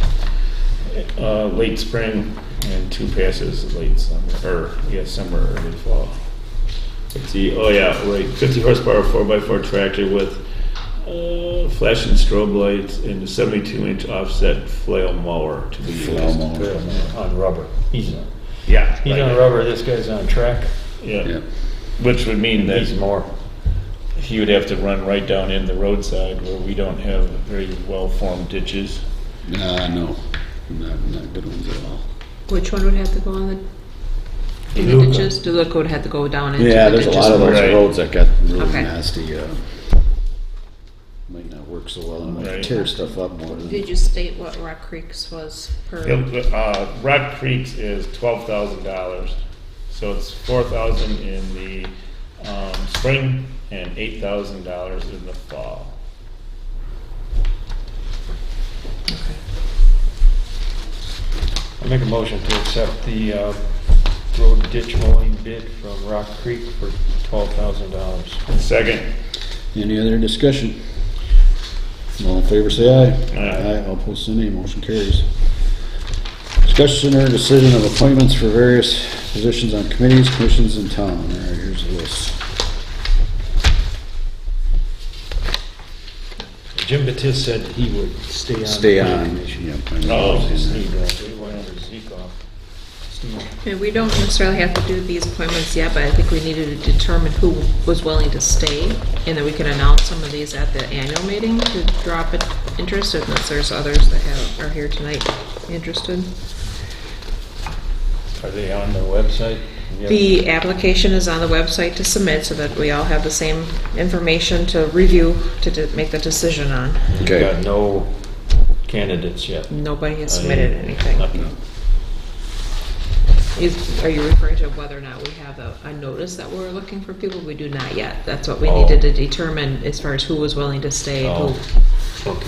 late spring, and two passes late summer, or, yeah, summer, early fall. Let's see, oh yeah, right, 50 horsepower 4x4 tractor with flashing strobe lights and a 72-inch offset flail mower to be used. Flail mower. On rubber. He's on Yeah. He's right. on rubber, this guy's on track. Yeah. Yeah, which would mean that He's more. he would have to run right down in the roadside where we don't have very well-formed ditches. No. Not good ones at all. Which one would have to go on in the DeLuca. ditches? DeLuca would have to go down into the Yeah, ditches. there's a lot of those Right. roads that got really Okay. nasty. Might not work so well and might Right. tear stuff up more than. Did you state what Rock Creek's was per? Rock Creek's is $12,000, so it's $4,000 in the spring and $8,000 in the fall. Okay. I make a motion to accept the road ditch mowing bid from Rock Creek for $12,000. Second. Any other discussion? All in favor say aye. Aye. All opposed say nay. Motion carries. Discussion or decision of appointments for various positions on committees, commissions in town. All right, here's the list. Jim Batiste said he would stay on. Stay the planning on. commission. Yep, I Oh, know. just need, we went under Zeke off. Steve. And we don't necessarily have to do these appointments yet, but I think we needed to determine who was willing to stay, and then we can announce some of these at the annual meeting to draw up interest, unless there's others that are here tonight interested. Are they on the website? Yep. The application is on the website to submit, so that we all have the same information to review, to make the decision on. We've Okay. got no candidates yet. Nobody has submitted anything. Nothing. Are you referring to whether or not we have a notice that we're looking for people? We do not yet. That's what we Oh. needed to determine as far as who was willing to stay. Oh. Who. Okay.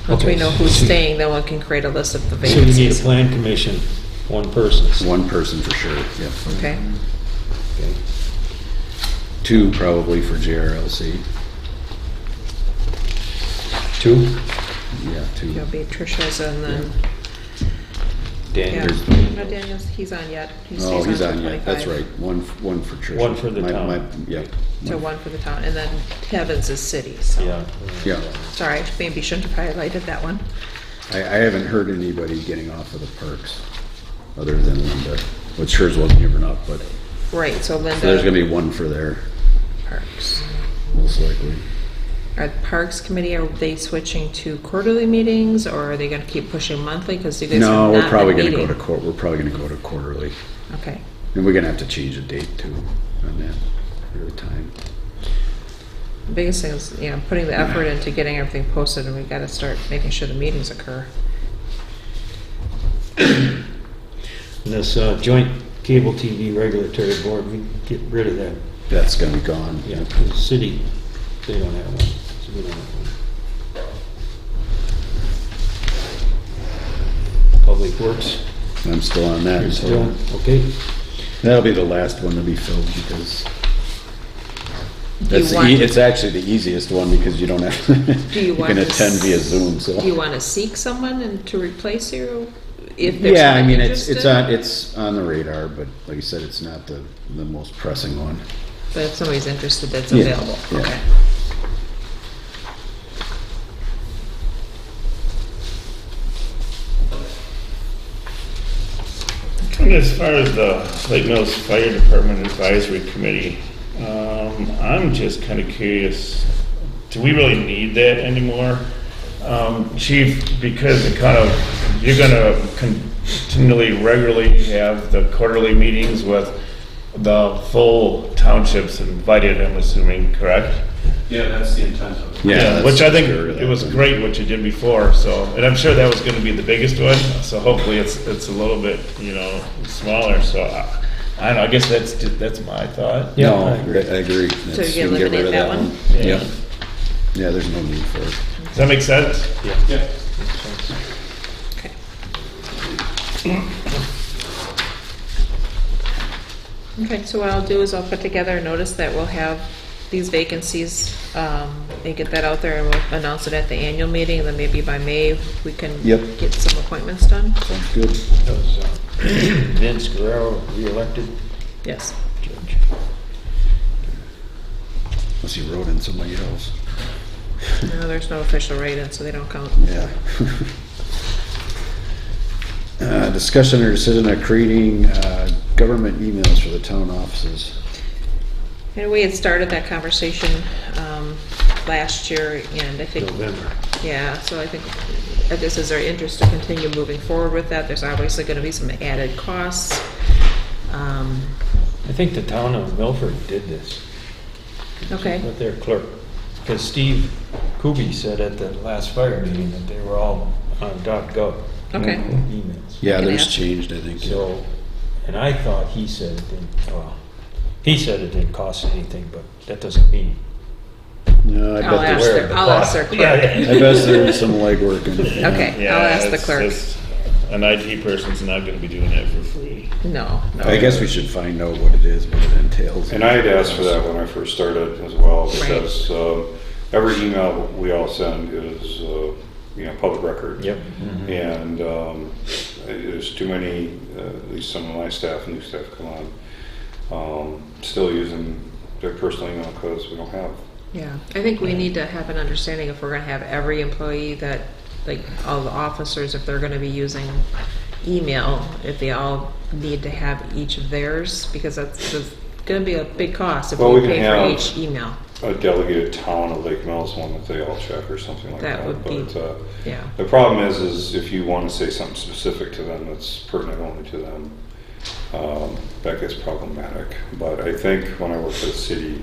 Once we Okay. know who's staying, then we can create a list of the So you need a vacancies. plan commission, one person. One person for sure, yep. Okay. Okay. Two probably for JRLC. Two? Yeah, two. It'll be Tricia's and then, yeah. Dan. No, Daniel's, he's on yet. He Oh, stays he's till on yet, that's 25. right. One for Tricia. One for the town. Yeah. So one for the town, and then Kevin's is city, so. Yeah. Yeah. Sorry, maybe shouldn't have highlighted that one. I haven't heard anybody getting off of the perks, other than Linda, which hers wasn't even up, but Right, so Linda. so there's gonna be one for there, Parks. most likely. Are the Parks Committee, are they switching to quarterly meetings, or are they gonna keep pushing monthly? Because you guys have No, not we're been probably gonna go meeting. to we're probably gonna go to quarterly. Okay. And we're gonna have to change the date too, on that, for the time. The biggest thing is, putting the effort into getting everything posted, and we gotta start making sure the meetings occur. And this joint cable TV regulatory board, we get rid of that. That's gonna be gone. Yeah, 'cause the city, they don't have one. So we don't have one. Public Works, I'm still on that. you're so still, okay? That'll be the last one to be filled because that's want- it's actually the easiest one because you don't have to, Do you you want can to attend via Zoom, so. Do you wanna seek someone and to replace you, if there's Yeah, I someone mean, interested? it's on the radar, but like I said, it's not the most pressing one. But if somebody's interested, that's Yeah, available, yeah. okay. And as far as the Lake Mills Fire Department Advisory Committee, I'm just kind of curious, do we really need that anymore? Chief, because it kind of, you're gonna continually, regularly have the quarterly meetings with the full townships invited, I'm assuming, correct? Yeah, that's the intent of it. Yeah, Which I think sure, it was great what you did before, so, and I'm sure that was gonna be the biggest one, so hopefully it's a little bit, smaller, so I don't know, I guess that's my thought. Yeah, No, I I agree. agree. So That's- you can get rid eliminate of that one? Yeah. Yeah, there's no need for it. Does that make sense? Yeah. Okay, so what I'll do is I'll put together a notice that we'll have these vacancies, and get that out there, and we'll announce it at the annual meeting, and then maybe by May, we can Yep. get some appointments done. Sounds good. Was Vince Guerrero reelected Yes. judge? Unless you wrote in somebody else. No, there's no official write-in, so they don't count. Yeah. Discussion or decision on creating government emails for the town offices. And we had started that conversation last year, and I think, November. yeah, so I think this is our interest to continue moving forward with that. There's obviously gonna be some added costs. I think the town of Milford did this. Okay, With their clerk. Because Steve Kuby said at the last fire meeting that they were all on .gov okay. emails. Yeah, Can there's ask. changed, I think. So, and I thought he said it didn't, well, he said it didn't cost anything, but that doesn't mean. No, I I'll bet ask there's, their, I'll ask their clerk. I bet there's some legwork in it. Okay, I'll ask the it's clerk. just- An IT person's not gonna be doing that for free. No, no. I guess we should find out what it is, what it entails. And I had asked for that when I first started as well, because every email we all send is public record. Yep. And there's too many, at least some of my staff, new staff come on, still using their personal email because we don't have. Yeah, I think we need to have an understanding if we're gonna have every employee that, like, all the officers, if they're gonna be using email, if they all need to have each of theirs, because that's gonna be a big cost if Well, we we can pay for have each email. A delegated town of Lake Mills one that they all check or something like that. That would be- But Yeah, the problem is if you want to say something specific to them that's pertinent only to them, that gets problematic. But I think when I worked for the city,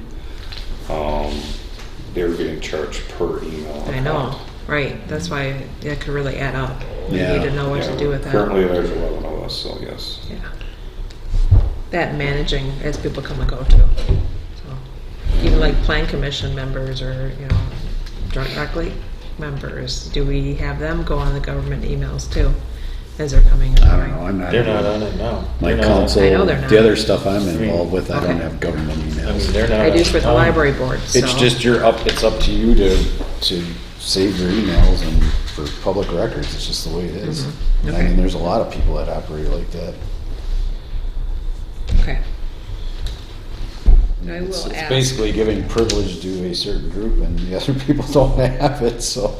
they were getting charged per email. I know, right, that's why that could really add up. We Yeah. need to know what to do with that. Currently, there's 11 of us, so yes. Yeah. That managing as people come and go too. So, even like plan commission members or, directly members, do we have them go on the government emails too as they're coming and I going? don't know, I'm not. They're not on it now. My They're not on it. council, I know they're not. the other stuff I'm involved with, I don't Okay. have government I mean, emails. they're not. I do on for the town. library board, so. It's just it's up to you to save your emails and for public records, it's just the way it is. Mhm. I Okay. mean, there's a lot of people that operate like that. Okay. I It's will it's ask. basically giving privilege to a certain group and the other people don't have it, so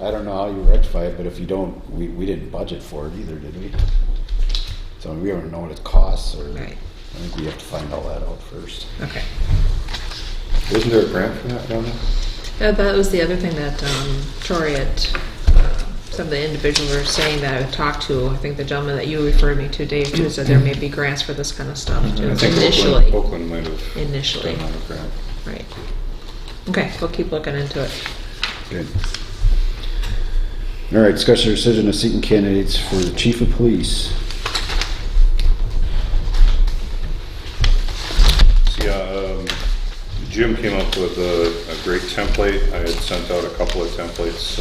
I don't know how you rectify it, but if you don't, we didn't budget for it either, did we? So we don't know what it costs, or, Right. I think we have to find all that out first. Okay. Isn't there a grant for that down there? That was the other thing that Troy at some of the individuals were saying that I talked to. I think the gentleman that you referred me to, Dave, too, said there may be grants for this kind of stuff too. I think Initially. Oakland might have Initially. done a grant. Right. Okay, we'll keep looking into it. Good. All right, discussion or decision of seeking candidates for the chief of police. Jim came up with a great template. I had sent out a couple of templates.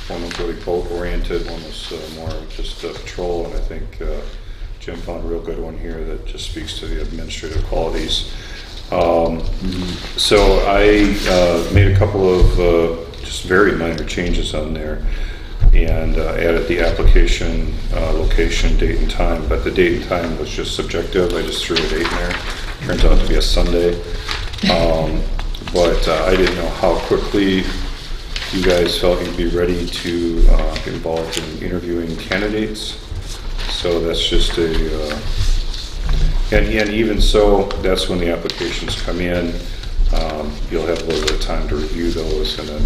One was really boat oriented, one was more just patrol, and I think Jim found a real good one here that just speaks to the administrative qualities. So I made a couple of just very minor changes on there and added the application, location, date and time, but the date and time was just subjective. I just threw a date in there. Turns out to be a Sunday. But I didn't know how quickly you guys felt you'd be ready to get involved in interviewing candidates. So that's just and even so, that's when the applications come in. You'll have a little bit of time to review those, and then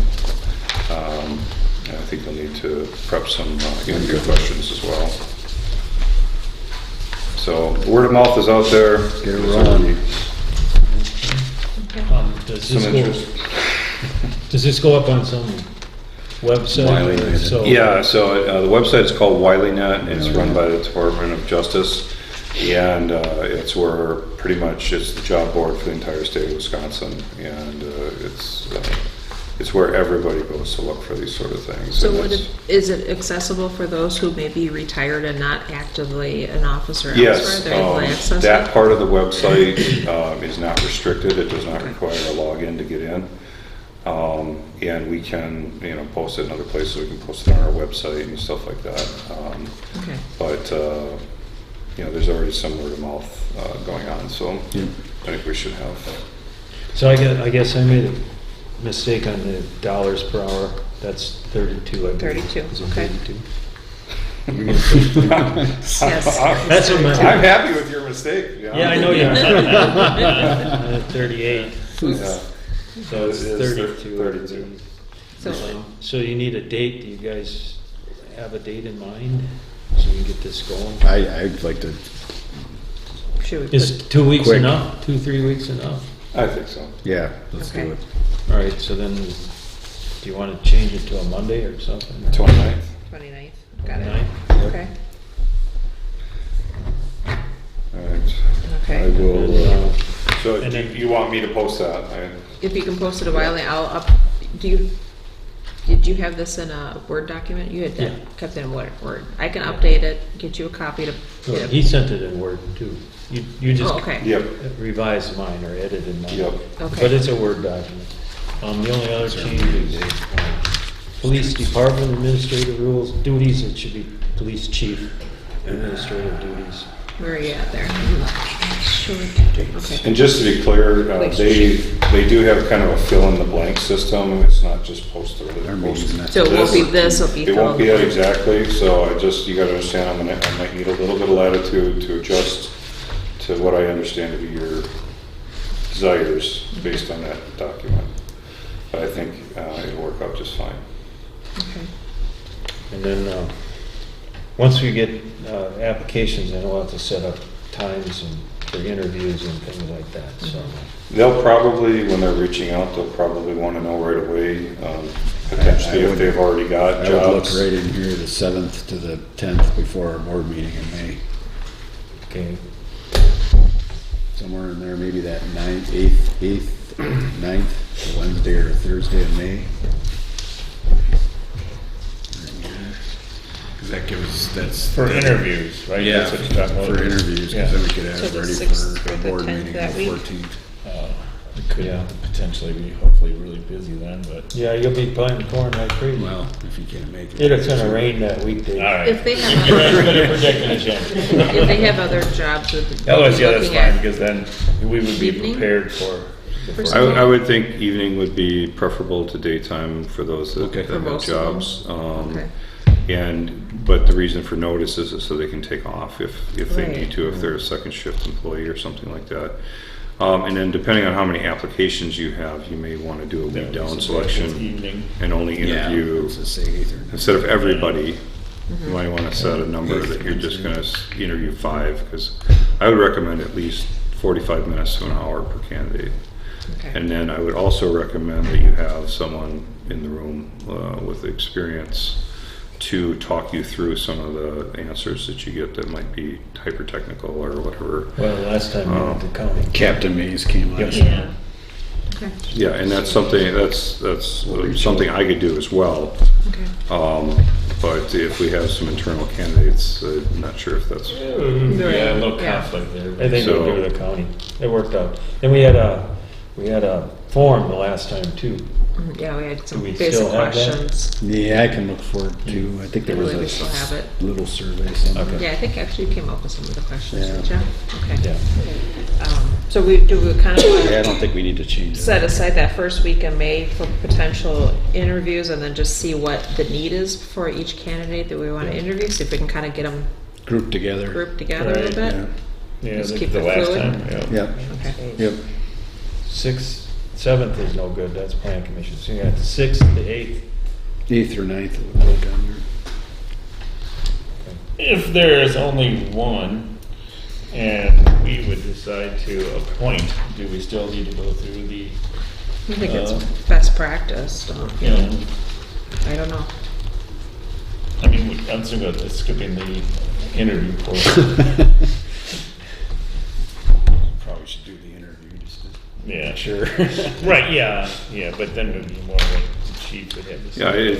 I think you'll need to prep some interview questions as well. So word of mouth is out there. Get it rolling. Does this go up on some website? Wiley. So- Yeah, so the website is called WileyNet. It's run by the Department of Justice, and it's where pretty much it's the job board for the entire state of Wisconsin, and it's where everybody goes to look for these sort of things. So And it's- is it accessible for those who may be retired and not actively an officer elsewhere? Yes, They're able to access that it? part of the website is not restricted. It does not require a login to get in. And we can, post it in other places. We can post it on our website and stuff like that. Okay. But, there's already some word of mouth going on, so I think we should have. So I guess I made a mistake on the dollars per hour. That's 32, I believe. 32, Is it okay. 32? Yes. That's what I'm happy with your mistake. Yeah, I know you are. 38. Yeah. So it's It is 32. 32. So, You need a date. Do you guys have a date in mind so we can get this going? I'd like to, should we Is put, 2 weeks Quick. enough? 2-3 weeks enough? I think so. yeah, let's do Okay. it. All right, so then, do you want to change it to a Monday or something? 29th. 29th? Got it. 29th? Okay. All right. Okay. I will, And, so And do then- you want me to post that? If you can post it a while, I'll up, did you have this in a Word document? You had Yeah. kept it in Word. I can update it, get you a copy to. Well, he sent it in Word too. You just Oh, okay. Yep, revised mine or edited mine. yep. Okay. But it's a Word document. The only other change is police department administrative rules, duties, it should be police chief administrative duties. Where are you at there? Sure. Okay. And just to be clear, they do have kind of a fill-in-the-blank system. It's not just post the They're posting that. So it won't be this, it'll be. It won't be that exactly, so you gotta understand, I might need a little bit of latitude to adjust to what I understand to be your desires based on that document. But I think it'll work out just fine. Okay. And then, once we get applications, then we'll have to set up times and for interviews and things like that, so. They'll probably, when they're reaching out, they'll probably want to know right away, potentially if they've already got I would look jobs. right in here, the 7th to the 10th before our board meeting in May. Okay, Somewhere in there, maybe that 8th, 9th, Wednesday or Thursday in May. Because that gives, that's. For interviews, right? Yeah, That's what you're talking about. for interviews, Yeah. because then we could have So it the ready 6th for or a the board 10th meeting on that the week? 14th. It could Yeah. potentially be, hopefully, really busy then, but. yeah, you'll be planting corn like crazy. Well, if you can't make it. It's gonna rain that weekday. All right. If they have You're other, gonna predict an agenda. if they have other jobs that. Otherwise, yeah, that's looking fine, at- because then we would be Evening? prepared for. I would think evening would be preferable to daytime for those that Okay. that For have most of them. jobs. Okay. But the reason for notice is so they can take off if they Right. need to, if they're a second shift employee or something like that. And then depending on how many applications you have, you may want to do a week down selection Evening. and only Yeah, interview, let's just say 8th or. instead of everybody, you might want to set a number that you're just going to interview 5, because I would recommend at least 45 minutes to an hour per candidate. Okay. And then I would also recommend that you have someone in the room with experience to talk you through some of the answers that you get that might be hyper-technical or whatever. Well, last time we went to county. Captain Mays came on. Yeah. Okay. Yeah, and that's something I could do as well. Okay. But if we have some internal candidates, I'm not sure if that's, Yeah, a little Yeah. conflict there. I think So- we'll do the county. It worked out. And we had a form the last time too. Yeah, we had some Do we basic still have that? questions. Yeah, I can look for it too. I think there I was believe we still have it. a little survey somewhere. Okay. Yeah, I think actually you came up with some of the questions, Yeah. didn't you? Okay. Yeah. So we kind of want Yeah, I to don't think we need to change it. set aside that first week in May for potential interviews and then just see what the need is for each candidate that we want to interview, see if we can kind of get them Group together. grouped together a Right, little bit. Yeah. Yeah, Just the keep the it last fluid. time, yeah. Yep, Okay. yep. 6th, 7th is no good, that's plan commission. So you got the 6th, the 8th. 8th or 9th, it would go down there. If there is only one, and we would decide to appoint, do we still need to go through the, I think it's best practice, don't you you? know, I don't know. I mean, I'm thinking of skipping the interview portion. Probably should do the interview just to Yeah, make sure. right, yeah, but then it would be more like the chief would have to yeah, say.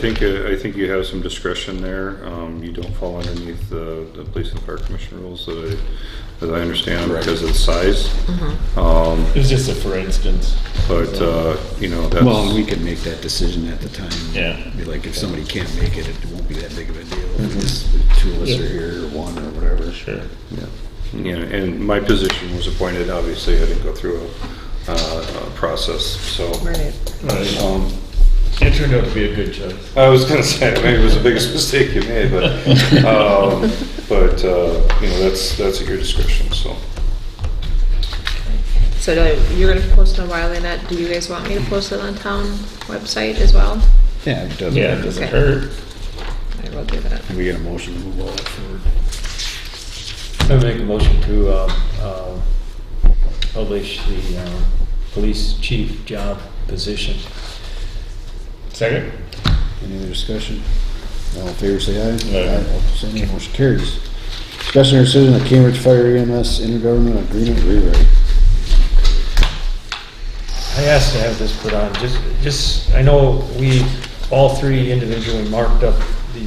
I think you have some discretion there. You don't fall underneath the police and fire commission rules that I understand because of the size. It was just a for instance. But, that's. Well, and we can make that decision at the time. Yeah. Be like, if somebody can't make it, it won't be that big of a deal. If it's the 2 of us are here, or 1 or whatever. Sure. Yeah, and my position was appointed, obviously, I didn't go through a process, so. Right. Um, It turned out to be a good choice. I was gonna say, maybe it was the biggest mistake you made, but that's at your discretion, so. So you're going to post it on Wiley.net. Do you guys want me to post it on town website as well? Yeah, it doesn't. Yeah, it doesn't Okay. hurt. I will do that. Can we get a motion to move all that forward? I make a motion to publish the police chief job position. Second? Any other discussion? All in favor, say aye. Aye. Opposed, say nay. Motion carries. Discussion or decision on Cambridge Fire EMS intergovernmental agreement rewrite. I asked to have this put on, I know we all 3 individually marked up the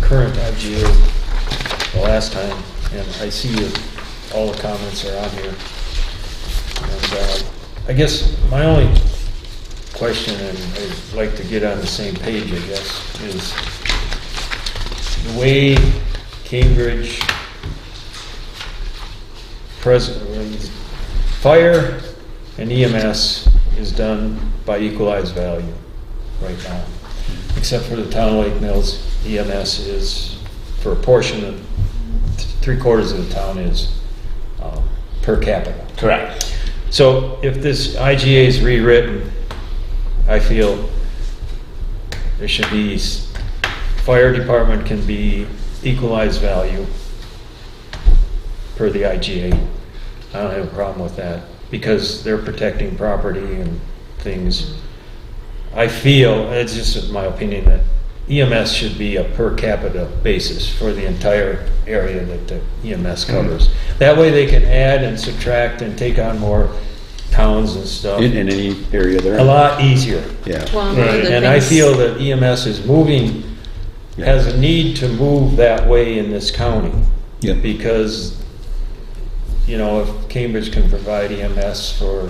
current IGA the last time, and I see that all the comments are on here. And I guess my only question, and I'd like to get on the same page, I guess, is the way Cambridge fire and EMS is done by equalized value right now. Except for the town of Lake Mills, EMS is, for a portion of, 3/4 of the town is per capita. Correct. So if this IGA is rewritten, I feel there should be, fire department can be equalized value per the IGA. I don't have a problem with that, because they're protecting property and things. I feel, it's just my opinion, that EMS should be a per capita basis for the entire area that the EMS covers. That way they can add and subtract and take on more towns and stuff. In any area there. A lot easier. Yeah. Well, one of the And I things- feel that EMS is moving, has a need to move that way in this county. Yep. Because, you know, if Cambridge can provide EMS for,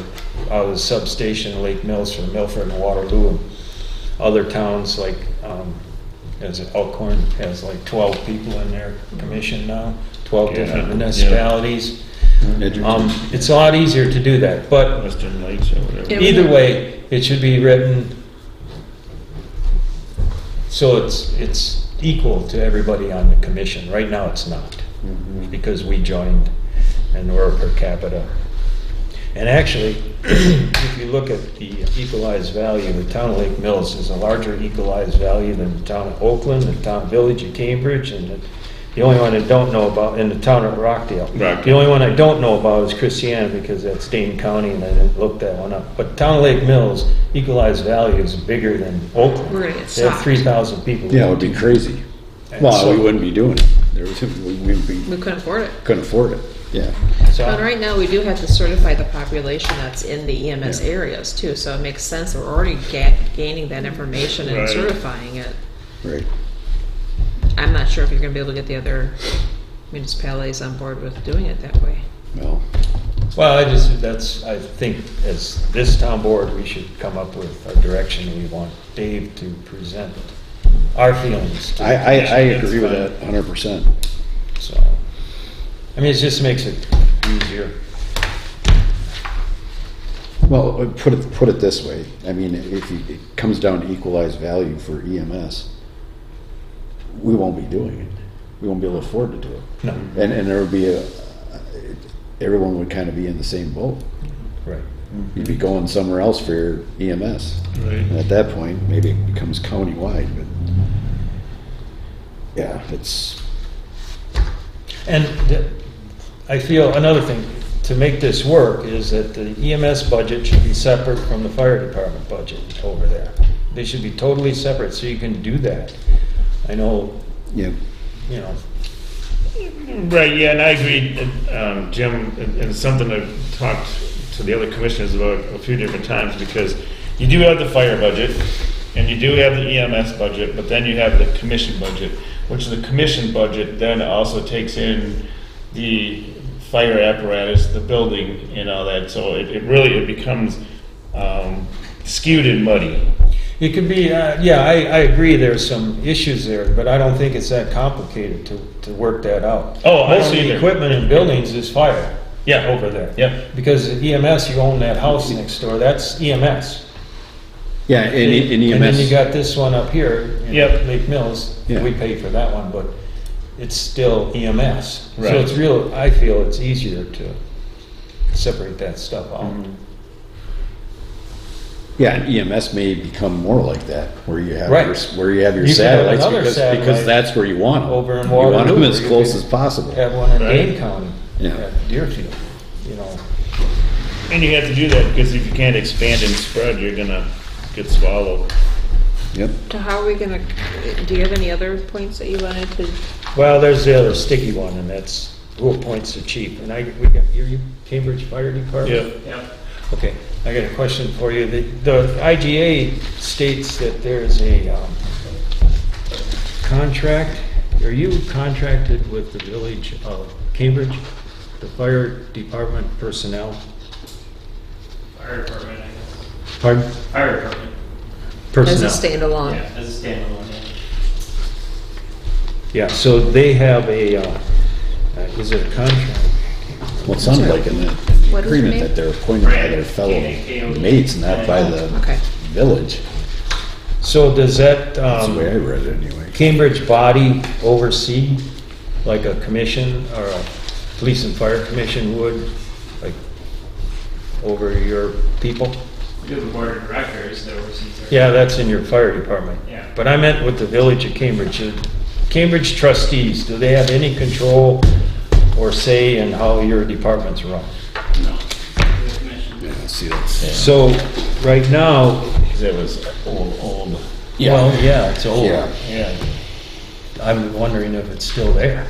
out of the substation in Lake Mills for Milford and Waterloo, and other towns like, as Elkhorn has like 12 people in their commission now, 12 different Yeah. municipalities. Edgerton. It's a lot easier to do that, but Western Lights or whatever. Yeah. either way, it should be written so it's equal to everybody on the commission. Right now, it's not, because we joined and we're per capita. And actually, if you look at the equalized value, the town of Lake Mills is a larger equalized value than the town of Oakland, the town village of Cambridge, and the only one I don't know about, in the town of Rockdale. Rockdale. The only one I don't know about is Christiana, because that's Dane County, and I didn't look that one up. But town of Lake Mills, equalized value is bigger than Oakland. We're gonna get They have socked. 3,000 people. Yeah, it would be crazy. And Well, so- we wouldn't be doing it. We We couldn't afford it. couldn't afford it. Yeah. So- But right now, we do have to certify the population that's in the EMS Yeah. areas too, so it makes sense, we're already gaining that information and Right. certifying it. Right. I'm not sure if you're gonna be able to get the other municipalities on board with doing it that way. Well, Well, I think as this town board, we should come up with a direction we want Dave to present our feelings. to the I commission. agree with That's that 100%. fine. So, I mean, it just makes it easier. Well, put it this way. I mean, if it comes down to equalized value for EMS, we won't be doing it. We won't be able to afford to do it. No, And there would be everyone would kind of be in the same boat. right. You'd be going somewhere else for your EMS. Right. And at that point, maybe it becomes county-wide, but yeah, it's, And I feel another thing, to make this work, is that the EMS budget should be separate from the fire department budget over there. They should be totally separate, so you can do that. I know, yeah. you know, Right, yeah, and I agree, Jim, and it's something I've talked to the other commissioners about a few different times, because you do have the fire budget, and you do have the EMS budget, but then you have the commission budget, which the commission budget then also takes in the fire apparatus, the building, and all that, so it really becomes skewed and muddy. it could be, yeah, I agree there's some issues there, but I don't think it's that complicated to work that out. Oh, I Most of see the there. equipment in buildings is fire. Yeah. Over there. Yep. Because EMS, you own that house next door, that's EMS. Yeah, in And then you EMS, got this one up here in Yep. Lake Mills, Yeah. we pay for that one, but it's still EMS. So Right. it's real, I feel it's easier to separate that stuff out. Mm-hmm. yeah, and EMS may become more like that, where you have Right. where you have your You could have satellites, another because satellite that's where you want them. over in You want Waterloo, them as where you close could as possible. Have one in Right. Dane County, Yeah. at Deerfield, you know. And you have to do that, because if you can't expand and spread, you're gonna get swallowed. Yep. So how are we gonna, do you have any other points that you wanted to? Well, there's the other sticky one, and that's who appoints the chief. And we got, you Cambridge Fire Department? Yeah. Okay, I got a question for you. The IGA states that there's a contract. Are you contracted with the village of Cambridge, the fire department personnel? Fire department, I guess. Pardon? Fire department. As a Personnel. standalone. Yeah, as a standalone, yeah. Yeah, so they have a, is it a contract? Well, it sounded like in the What is her agreement name? that they're appointed by their fellow mates, not by the Okay. village. So does that, That's the way I read it anyway. Cambridge body oversee, like a commission or a police and fire commission would, like, over your people? We do the board of directors that oversees our. Yeah, that's in your fire department. Yeah. But I meant with the village of Cambridge. Cambridge trustees, do they have any control or say in how your departments run? No. The commission. Yeah, see, that's, So, right now, That was old. well, yeah, it's old. Yeah. Yeah. I'm wondering if it's still there.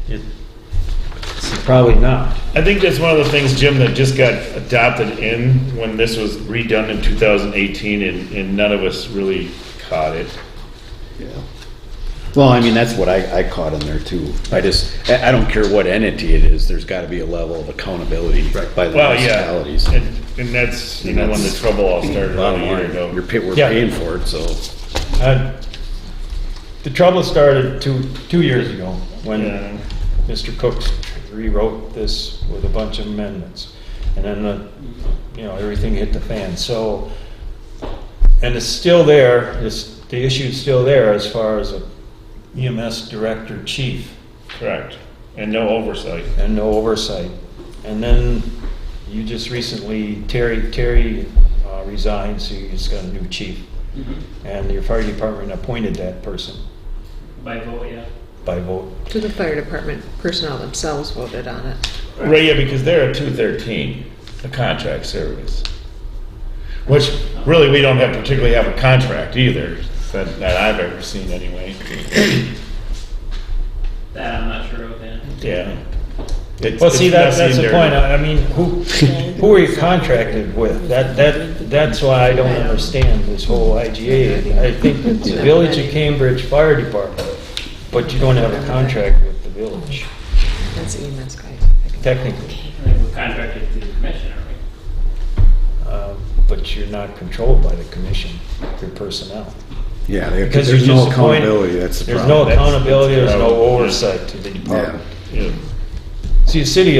It's probably not. I think that's one of the things, Jim, that just got adopted in when this was redone in 2018, and none of us really caught it. yeah. Well, I mean, that's what I caught in there too. I don't care what entity it is, there's gotta be a level of accountability by the Well, yeah, municipalities. and that's, you know, when the trouble all started about a Bottom year line, ago. we're Yeah. paying for it, so. The trouble started two years ago when Yeah. Mr. Cook rewrote this with a bunch of amendments. And then, everything hit the fan. So, and it's still there, the issue's still there as far as a EMS director chief Correct, and no oversight. and no oversight. And then you just recently, Terry resigned, so you just got a new chief. And your fire department appointed that person By vote, yeah. by vote. To the fire department personnel themselves voted on it. Right, yeah, because they're a 213, a contract service. Which, really, we don't particularly have a contract either, that I've ever seen anyway. That I'm not sure of, yeah. Yeah. Well, see, that's It's the messy point. there. I mean, who are you contracted with? That's why I don't understand this whole IGA. I think it's the Village of Cambridge Fire Department, but you don't have a contract with the village, That's EMS guys. technically. I think we're contracted through the commission, aren't we? But you're not controlled by the commission, your personnel. Yeah, Because there's you're no just appointed- accountability, that's the There's problem. no accountability, there's no problem. oversight to the department. Yeah. See, the city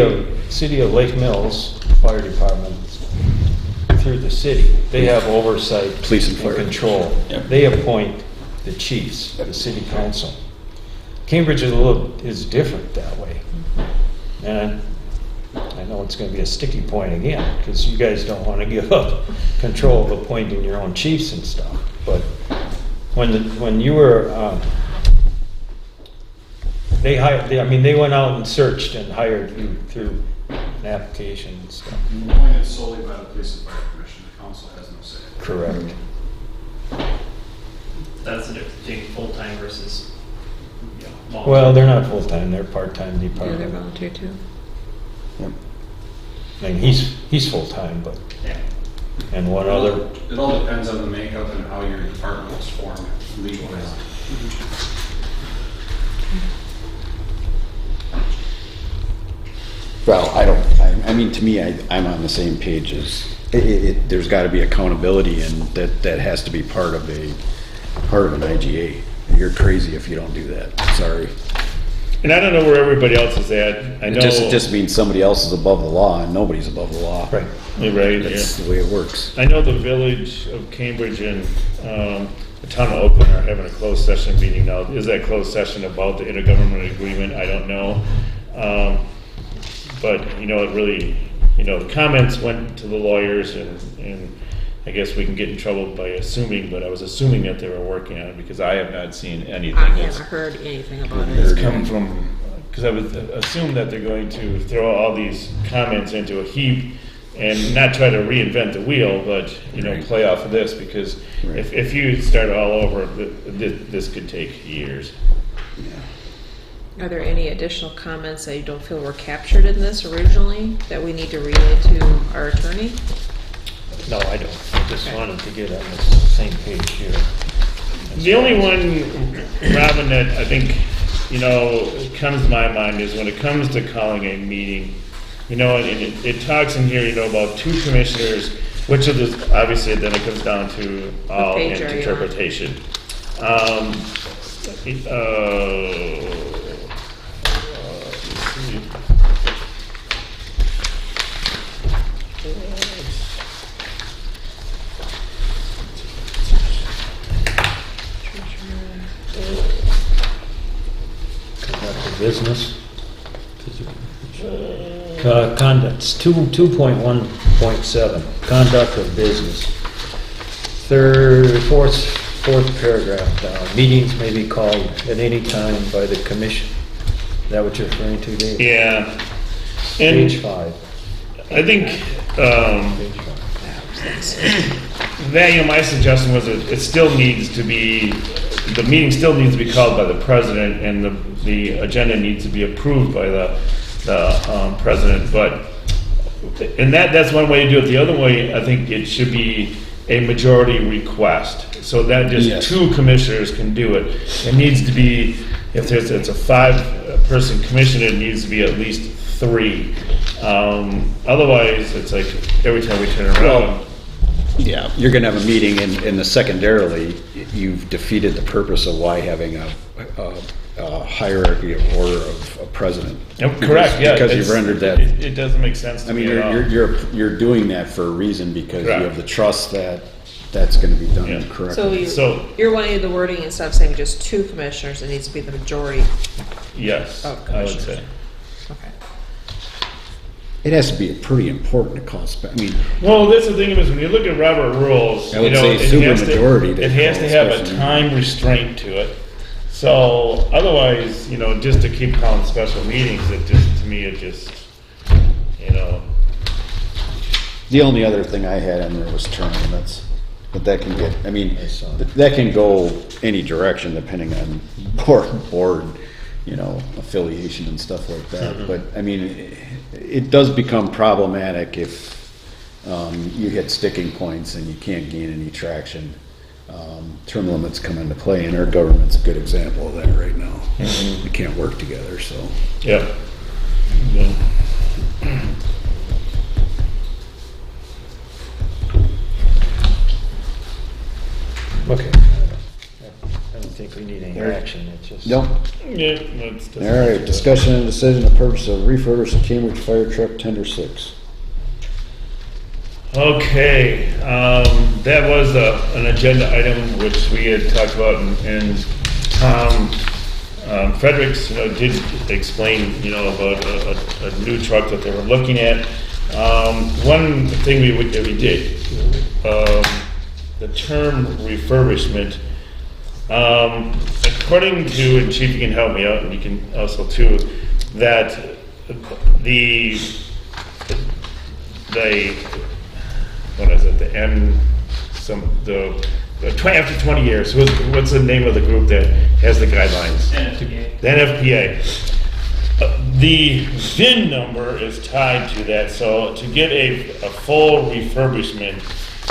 of Lake Mills Fire Department, through the city, they have oversight. Police and fire. Control. Yep. They appoint the chiefs, the city council. Cambridge is different that way. And I know it's gonna be a sticky point again, because you guys don't wanna give up control of appointing your own chiefs and stuff. But when you were, they went out and searched and hired you through an application and stuff. Appointed solely by the police and fire commission, the council has no say. Correct. That's the difference between full-time versus, long. Well, they're not full-time, they're part-time Yeah, they're department. volunteer too. I mean, he's full-time, but, Yeah. and one other, It all depends on the makeup and how your department is formed legally. Well, I mean, to me, I'm on the same page as, there's gotta be accountability and that has to be part of an IGA. You're crazy if you don't do that, sorry. And I don't know where everybody else is at. I know. It just means somebody else is above the law and nobody's above the law. right. Right, That's yeah. the way it works. I know the village of Cambridge and the town of Oakland are having a closed session meeting now. Is that closed session about the intergovernmental agreement? I don't know. But, it really, the comments went to the lawyers and I guess we can get in trouble by assuming, but I was assuming that they were working on it because I have not seen anything I that's haven't heard anything about it's it. come from, because I would assume that they're going to throw all these comments into a heap and not try to reinvent the wheel, but, Right. play off of this, because Right. if you start all over, this could take years. Are there any additional comments that you don't feel were captured in this originally that we need to relay to our attorney? No, I don't. I just Okay. wanted to get on the same page here. The only one, Robin, that I think, comes to my mind is when it comes to calling a meeting, and it talks in here, about two commissioners Which of this, obviously, then it comes down to all page are you on? interpretation. Let's see. Conduct of business. Conduct, 2.1.7, conduct of business. Fourth paragraph down, meetings may be called at any time by the commission. Is that what you're referring to, Dave? Yeah. Page And 5. I think, Page 5. that, my suggestion was that it still needs to be, the meeting still needs to be called by the president, and the agenda needs to be approved by the president, but, and that's one way to do it. The other way, I think it should be a majority request, so that just Yes. 2 commissioners can do it. It needs to be, if it's a 5-person commission, it needs to be at least 3. Otherwise, it's like every time we turn around. Well, yeah, you're gonna have a meeting and the secondarily, you've defeated the purpose of why having a hierarchy of order of a president. Correct, yeah. Because you've it's- rendered that, It doesn't make sense I to mean, me at all. you're doing that for a reason because you Correct. have the trust that that's gonna be done Yeah. correctly. So- You're wanting the wording, instead of saying just 2 commissioners, it needs to be the majority. Yes, Oh, I would commissioners. say. Okay. It has to be pretty important to call, I mean, Well, that's the thing is, when you look at Robert rules, I you would know, say it has supermajority to it has to call have a special time restraint to it. So otherwise, just to keep calling special meetings, to me, it just, the only other thing I had in there was term limits, but that can get, I mean, I saw that can go any direction depending on board, affiliation and stuff like that. But, I mean, it does become problematic if you hit sticking points and you can't gain any traction. Term limits come into play, and our government's a good example of that right now. We can't work together, so. yeah. Yeah. Okay. I don't think we need any action, it's just. Nope. Yeah, that's just. All right, discussion and decision, the purpose of refurbish the Cambridge Fire Truck Tender 6. Okay, that was an agenda item which we had talked about, and Tom Fredericks, did explain, about a new truck that they were looking at. One thing that we did, the term refurbishment, according to, and Chief, you can help me out, and you can also too, that the what is it, after 20 years, what's the name of the group that has the guidelines? NFPA. The NFPA. The VIN number is tied to that, so to get a full refurbishment,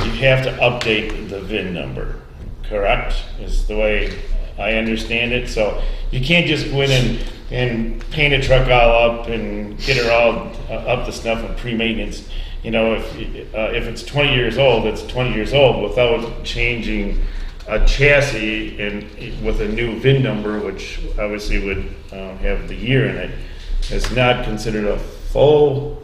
you have to update the VIN number, correct? Is the way I understand it, so you can't just go in and paint a truck all up and get her all up to snuff and pre-maintenance. If it's 20 years old, it's 20 years old without changing a chassis and with a new VIN number, which obviously would have the year in it. It's not considered a full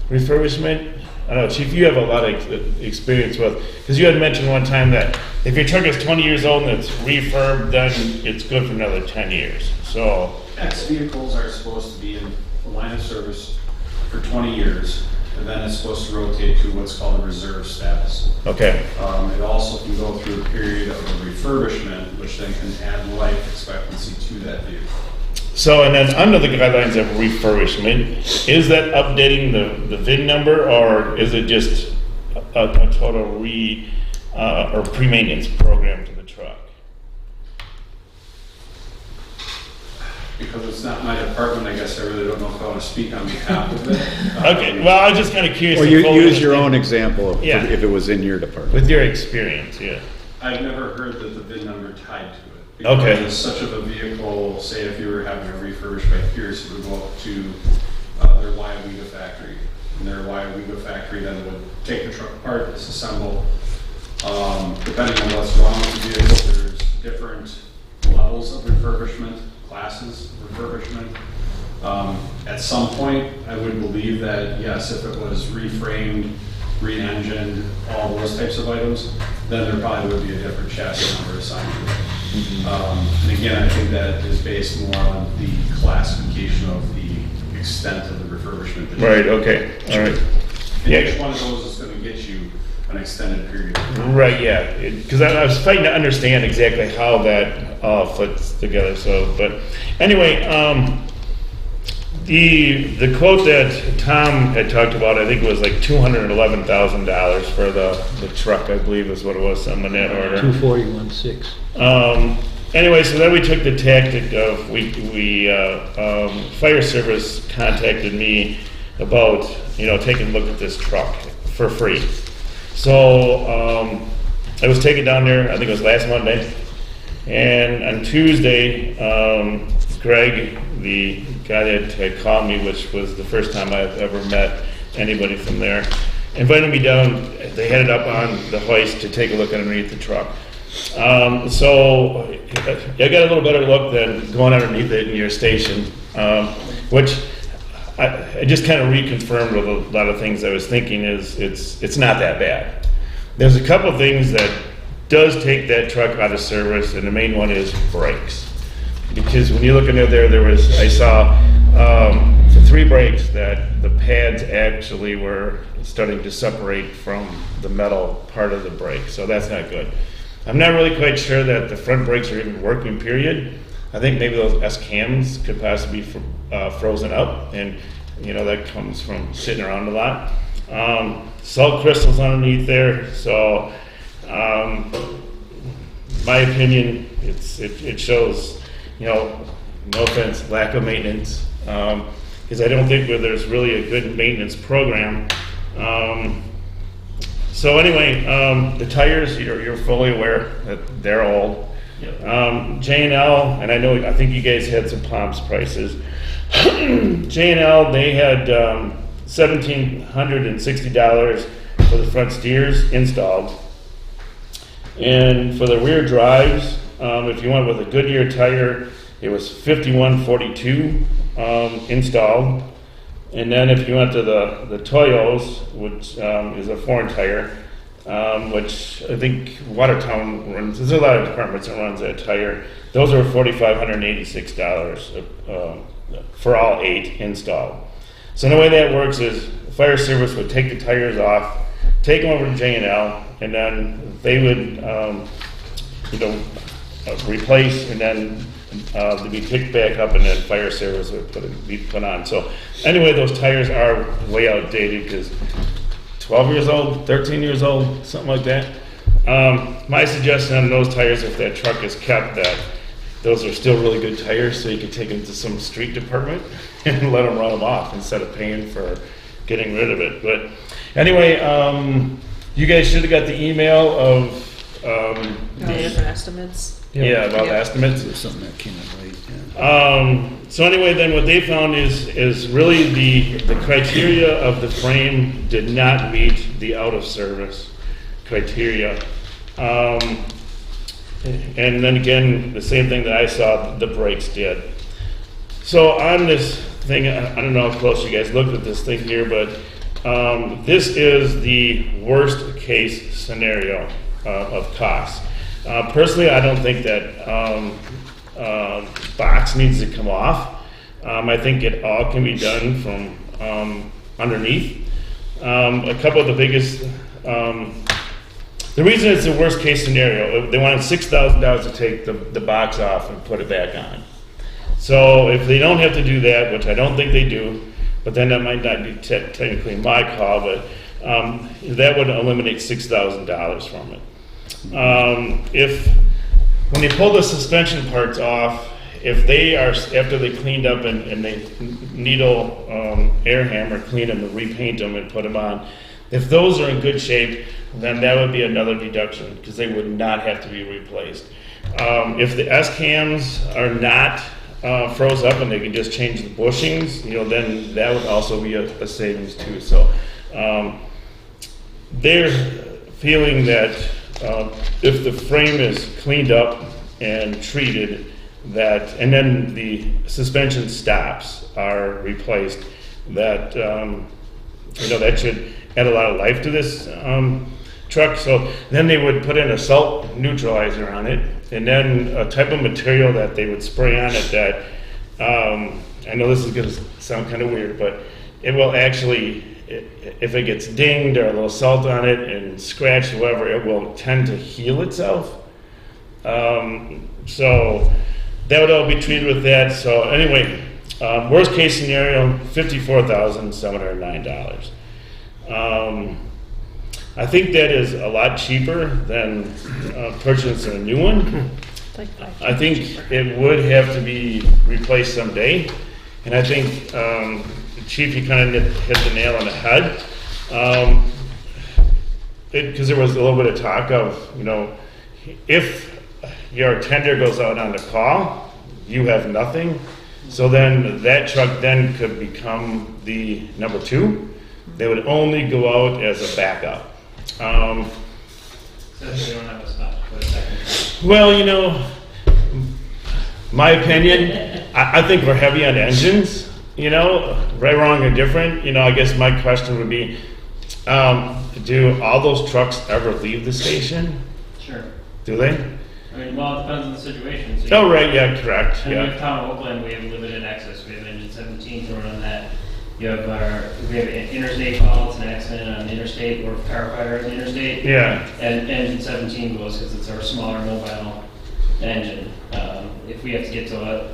refurbishment. I don't know, Chief, you have a lot of experience with, because you had mentioned one time that if your truck is 20 years old and it's refurbed, then it's good for another 10 years. So, X vehicles are supposed to be in the line of service for 20 years, and then it's supposed to rotate to what's called a reserve status. okay. It also can go through a period of a refurbishment, which then can add life expectancy to that vehicle. So, and then under the guidelines of refurbishment, is that updating the VIN number, or is it just a total or pre-maintenance program to the truck? Because it's not my department, I guess I really don't know if I want to speak on behalf of it. Okay, well, I was just kind of curious. Or to you fully use your understand- own example Yeah. if it was in your department. With your experience, yeah. I've never heard that the VIN number tied to it. Okay. Because it's such of a vehicle, say if you were having a refurbished by Pierce, it would go up to their Wyoming factory. and their Wyoming factory then would take the truck apart, disassemble. Depending on what's wrong with the vehicle, there's different levels of refurbishment, classes of refurbishment. At some point, I would believe that, yes, if it was reframed, re-engined, all those types of items, then there probably would be a different chassis number assigned to it. And again, I think that is based more on the classification of the extent of the refurbishment. that you- Right, okay, all right. And Yeah. each one of those is gonna get you an extended period of time. Right, yeah, because I was fighting to understand exactly how that all fits together, so, but, anyway, the quote that Tom had talked about, I think it was like $211,000 for the truck, I believe is what it was, something in that order. 241.6. Anyway, so then we took the tactic of, fire service contacted me about, taking a look at this truck for free. So, I was taken down there, I think it was last Monday, and on Tuesday, Greg, the guy that had called me, which was the first time I've ever met anybody from there, invited me down. They had it up on the hoist to take a look underneath the truck. So I got a little better look than going underneath it in your station, which I just kind of reconfirmed with a lot of things I was thinking is it's not that bad. There's a couple of things that does take that truck out of service, and the main one is brakes. Because when you look under there, I saw the 3 brakes that the pads actually were starting to separate from the metal part of the brake, so that's not good. I'm not really quite sure that the front brakes are even working, period. I think maybe those S-cams could possibly be frozen up, and that comes from sitting around a lot. Salt crystals underneath there, so my opinion, it shows, no offense, lack of maintenance, because I don't think there's really a good maintenance program. So anyway, the tires, you're fully aware that they're old. J&L, and I think you guys had some Palms prices. J&L, they had $1,760 for the front steers installed. And for the rear drives, if you went with a Goodyear tire, it was $51.42 installed. And then if you went to the Toyos, which is a foreign tire, which I think Watertown runs, there's a lot of departments that runs that tire. Those are $4,586 for all 8 installed. So the way that works is fire service would take the tires off, take them over to J&L, and then they would, replace, and then they'd be picked back up, and then fire service would be put on. So anyway, those tires are way outdated because 12 years old, 13 years old, something like that. My suggestion on those tires, if that truck is kept, that those are still really good tires, so you could take them to some street department and let them run them off instead of paying for getting rid of it. But anyway, you guys should have got the email of Different estimates. about Yeah. estimates. There's something that came in late, yeah. So anyway, then what they found is really the criteria of the frame did not meet the out of service criteria. And then again, the same thing that I saw the brakes did. So on this thing, I don't know how close you guys looked at this thing here, but this is the worst case scenario of cost. Personally, I don't think that box needs to come off. I think it all can be done from underneath. A couple of the biggest, the reason it's the worst case scenario, they wanted $6,000 to take the box off and put it back on. So if they don't have to do that, which I don't think they do, but then that might not be technically my call, but that would eliminate $6,000 from it. When they pull the suspension parts off, if they are, after they cleaned up and they needle air hammer clean them and repaint them and put them on, if those are in good shape, then that would be another deduction because they would not have to be replaced. If the S-cams are not froze up and they could just change the bushings, you know, then that would also be a savings too. So they're feeling that if the frame is cleaned up and treated, that, and then the suspension stops are replaced, that, you know, that should add a lot of life to this truck. So then they would put in a salt neutralizer on it, and then a type of material that they would spray on it that, I know this is gonna sound kind of weird, but it will actually, if it gets dinged or a little salt on it and scratched, whatever, it will tend to heal itself. So that would all be treated with that. So anyway, worst case scenario, $54,709. I think that is a lot cheaper than purchasing a new one. I think it would have to be replaced someday, and I think Chief, you kind of hit the nail on the head, because there was a little bit of talk of, you know, if your tender goes out on the call, you have nothing. So then that truck then could become the number 2. They would only go out as a backup. So they don't have a spot for a second truck. Well, you know, my opinion, I think we're heavy on engines, you know, right, wrong, or different. You know, I guess my question would be, do all those trucks ever leave the station? Sure. Do they? I mean, well, it depends on the situation. So Oh, right, yeah, correct, And yeah. with Town of Oakland, we have limited access. We have engine 17 to run on that. We have an interstate call, it's an accident on the interstate, or car fire on the interstate. Yeah, And engine 17 goes because it's our smaller mobile engine. If we have to get to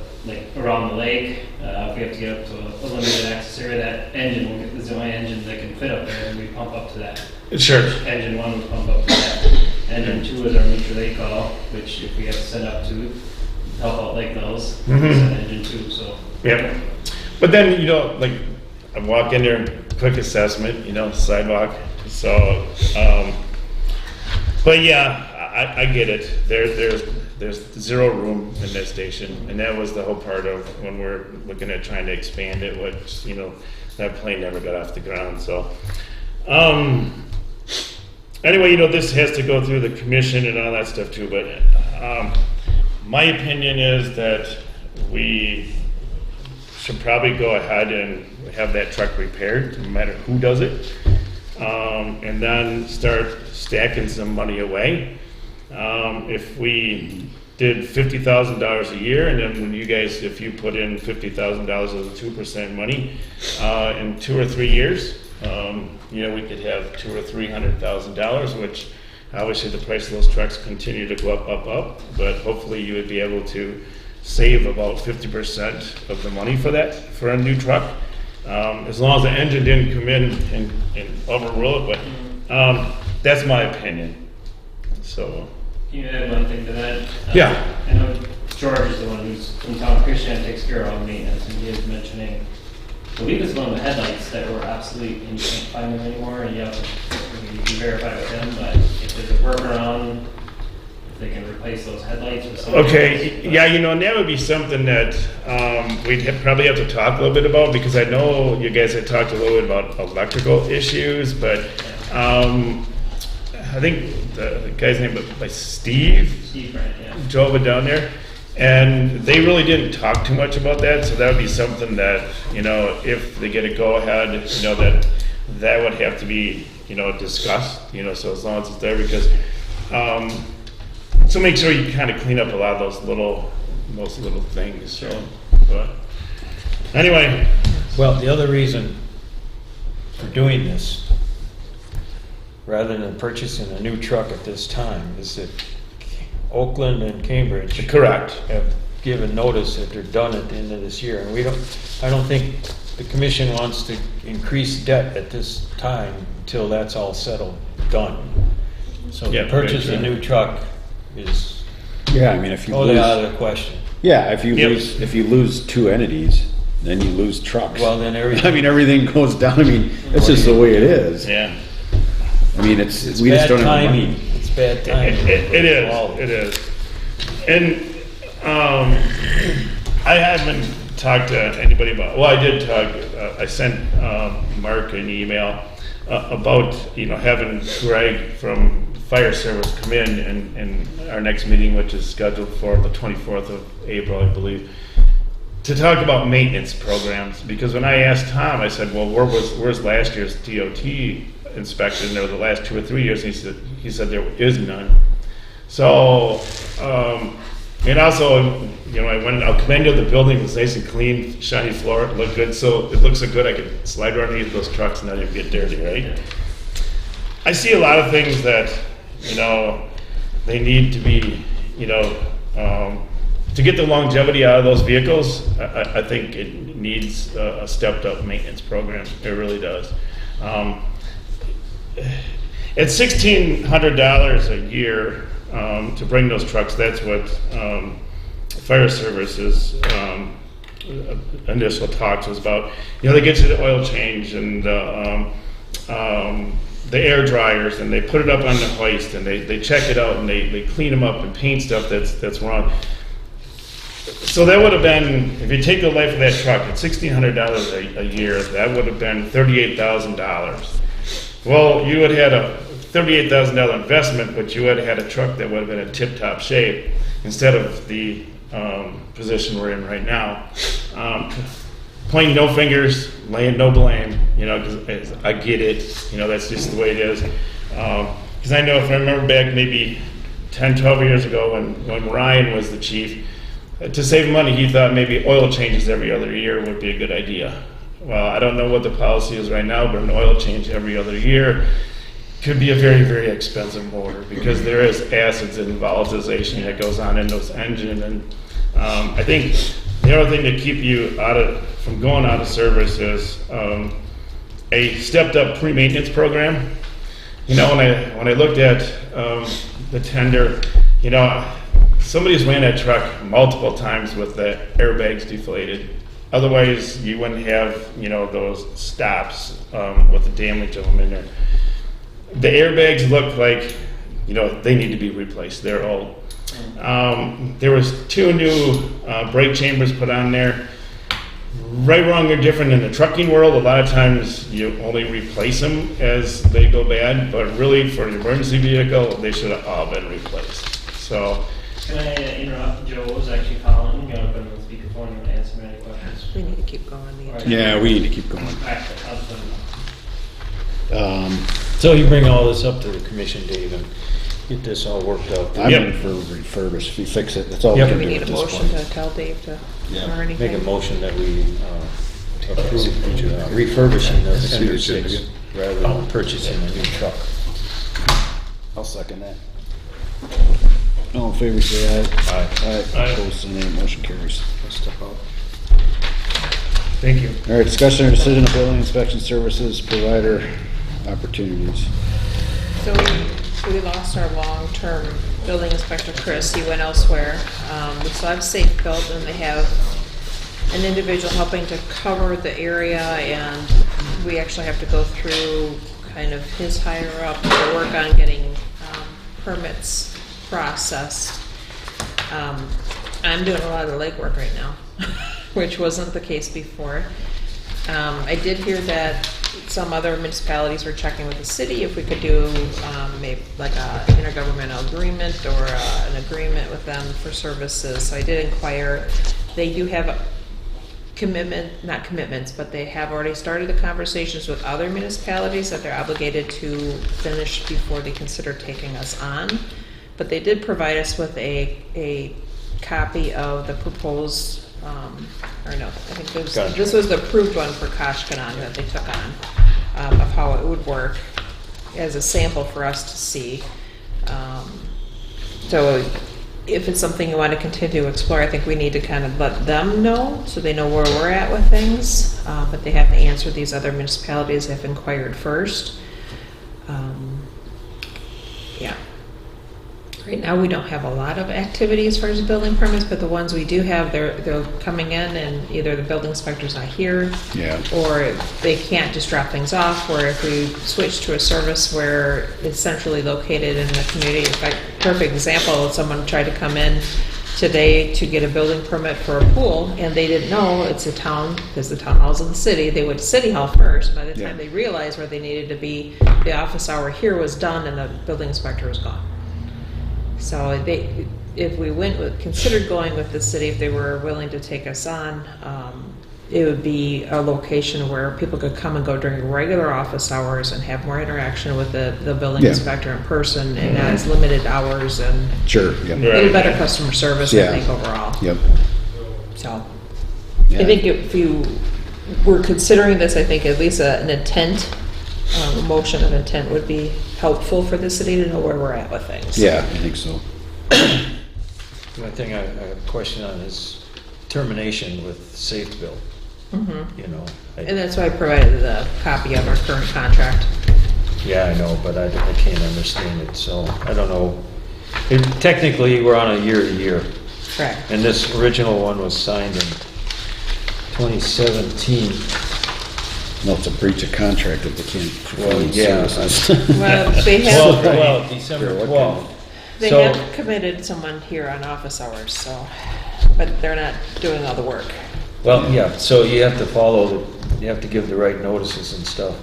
around the lake, if we have to get up to a limited access area, that engine is the only engine that can fit up there, and we pump up to that. sure. Engine 1 would pump up to that. Engine 2 is our mutual aid call, which if we have to send up to help out Lake Mills, we send engine 2, so. Yep. But then, you know, like, I walk in there, quick assessment, you know, sidewalk, so, but yeah, I get it. There's zero room in that station, and that was the whole part of when we're looking at trying to expand it, which, you know, that plane never got off the ground, so. Anyway, you know, this has to go through the commission and all that stuff too, but, my opinion is that we should probably go ahead and have that truck repaired, no matter who does it, and then start stacking some money away. If we did $50,000 a year, and then when you guys, if you put in $50,000 as a 2% money, in 2 or 3 years, you know, we could have $200,000 or $300,000, which obviously the price of those trucks continue to go up, but hopefully you would be able to save about 50% of the money for that, for a new truck, as long as the engine didn't come in and overrule it, but that's my opinion, so. Can you add one thing to that? Yeah. I know George is the one who's from Town Christian, takes care of all the maintenance, and he is mentioning, I believe it's one of the headlights that were obsolete and you can't find them anymore, and you can verify with him, but if there's a workaround, if they can replace those headlights with something. Okay, yeah, you know, and that would be something that we'd probably have to talk a little bit about, because I know you guys had talked a little bit about electrical issues, but I think the guy's name was like Steve Brand, yeah. drove it down there, and they really didn't talk too much about that, so that would be something that, you know, if they get a go-ahead, you know, that would have to be, you know, discussed, you know, so as long as it's there, because, so make sure you kind of clean up a lot of those little things, so, but, anyway. Well, the other reason for doing this, rather than purchasing a new truck at this time, is that Oakland and Cambridge Correct. have given notice that they're done at the end of this year, and I don't think the commission wants to increase debt at this time until that's all settled, done. So Yeah, to purchase right, a new truck is Yeah, I mean, if you totally out lose, of the question. yeah, if you Yep. lose 2 entities, then you lose trucks. Well, then I everything, mean, everything goes down. I mean, it's just the way it is. Yeah. I mean, it's we just bad don't have the money. timing. It's bad timing. It is, All of it is. And, I haven't talked to anybody about, well, I did talk, I sent Mark an email about, having Greg from Fire Service come in our next meeting, which is scheduled for the 24th of April, I believe, to talk about maintenance programs. Because when I asked Tom, I said, well, where's last year's DOT inspection, or the last 2 or 3 years? He said there is none. So, and also, I'll come into the building, it was nice and clean, shiny floor, it looked good, so it looks so good I could slide right underneath those trucks and not even get dirty, right? I see a lot of things that, they need to be, to get the longevity out of those vehicles, I think it needs a stepped up maintenance program, it really does. At $1,600 a year to bring those trucks, that's what Fire Service's initial talks was about. They get you the oil change and the air dryers, and they put it up on the hoist, and they check it out, and they clean them up and paint stuff that's wrong. So that would have been, if you take the life of that truck at $1,600 a year, that would have been $38,000. Well, you would have had a $38,000 investment, but you would have had a truck that would have been in tip-top shape instead of the position we're in right now. Pointing no fingers, laying no blame, because I get it, that's just the way it is. Because I know, if I remember back maybe 10, 12 years ago when Ryan was the chief, to save money, he thought maybe oil changes every other year would be a good idea. Well, I don't know what the policy is right now, but an oil change every other year could be a very, very expensive motor, because there is acids and volatilization that goes on in those engines. And I think the other thing to keep you from going out of service is a stepped up pre-maintenance program. When I looked at the tender, somebody's ran that truck multiple times with the airbags deflated. Otherwise, you wouldn't have, those stops with the damage of them in there. The airbags look like, they need to be replaced. They're old. There was 2 new brake chambers put on there. Right, wrong, or different in the trucking world. A lot of times you only replace them as they go bad, but really for an emergency vehicle, they should have all been replaced. So. Can I interrupt? Joe was actually calling. I'm going to put him on speakerphone and answer any questions. We need to keep going. Yeah, we need to keep going. I'll just let him know. So you bring all this up to the commission, Dave, and get this all worked out. I'm in for refurbish, if you fix it, that's all we Yep. can Do do we at need a this motion point. to tell Dave to, Yeah. or anything? Make a motion that we approve refurbishing the See the Tender agenda 6 again? rather than purchasing a new truck. I'll second that. All in favor, say aye. Aye. Aye. Opposed, say nay. Motion carries. Step out. Thank you. All right, discussion or decision of building inspection services provider opportunities. So we lost our long-term building inspector, Chris. He went elsewhere. We still have Safe Built, and they have an individual helping to cover the area, and we actually have to go through kind of his higher up to work on getting permits processed. I'm doing a lot of the legwork right now, which wasn't the case before. I did hear that some other municipalities were checking with the city if we could do maybe like a intergovernmental agreement or an agreement with them for services. So I did inquire. They do have a not commitments, but they have already started the conversations with other municipalities that they're obligated to finish before they consider taking us on. But they did provide us with a copy of the proposed, or no, I think this was the approved one for Koshkonong that they took on, of how it would work as a sample for us to see. So if it's something you want to continue to explore, I think we need to kind of let them know so they know where we're at with things. But they have to answer these other municipalities that have inquired first. Yeah. Right now, we don't have a lot of activity as far as building permits, but the ones we do have, they're coming in, and either the building inspector's not here, Yeah. or they can't just drop things off, or if we switch to a service where it's centrally located in the community. In fact, perfect example, someone tried to come in today to get a building permit for a pool, and they didn't know it's a town, because the town hall's in the city, they went to City Hall first. By the time they realized where they needed to be, the office hour here was done and the building inspector was gone. So if we considered going with the city, if they were willing to take us on, it would be a location where people could come and go during regular office hours and have more interaction with the building inspector in person, and not as limited hours, and Sure, yeah. get a better customer service, I Yeah. think, overall. Yep. So, Yeah. I think if you were considering this, I think at least an intent, a motion of intent would be helpful for the city to know where we're at with things. Yeah, I think so. The only thing I have a question on is termination with Safeville. You know, And that's why I provided the copy of our current contract. yeah, I know, but I can't understand it, so I don't know. Technically, we're on a year-to-year, Correct. and this original one was signed in 2017. No, it's a breach of contract if they can't Well, perform yeah. services. Well, they Well, have, well, December Sure, what 12th. they So- have committed someone here on office hours, so, but they're not doing all the work. Well, yeah, so you have to you have to give the right notices and stuff.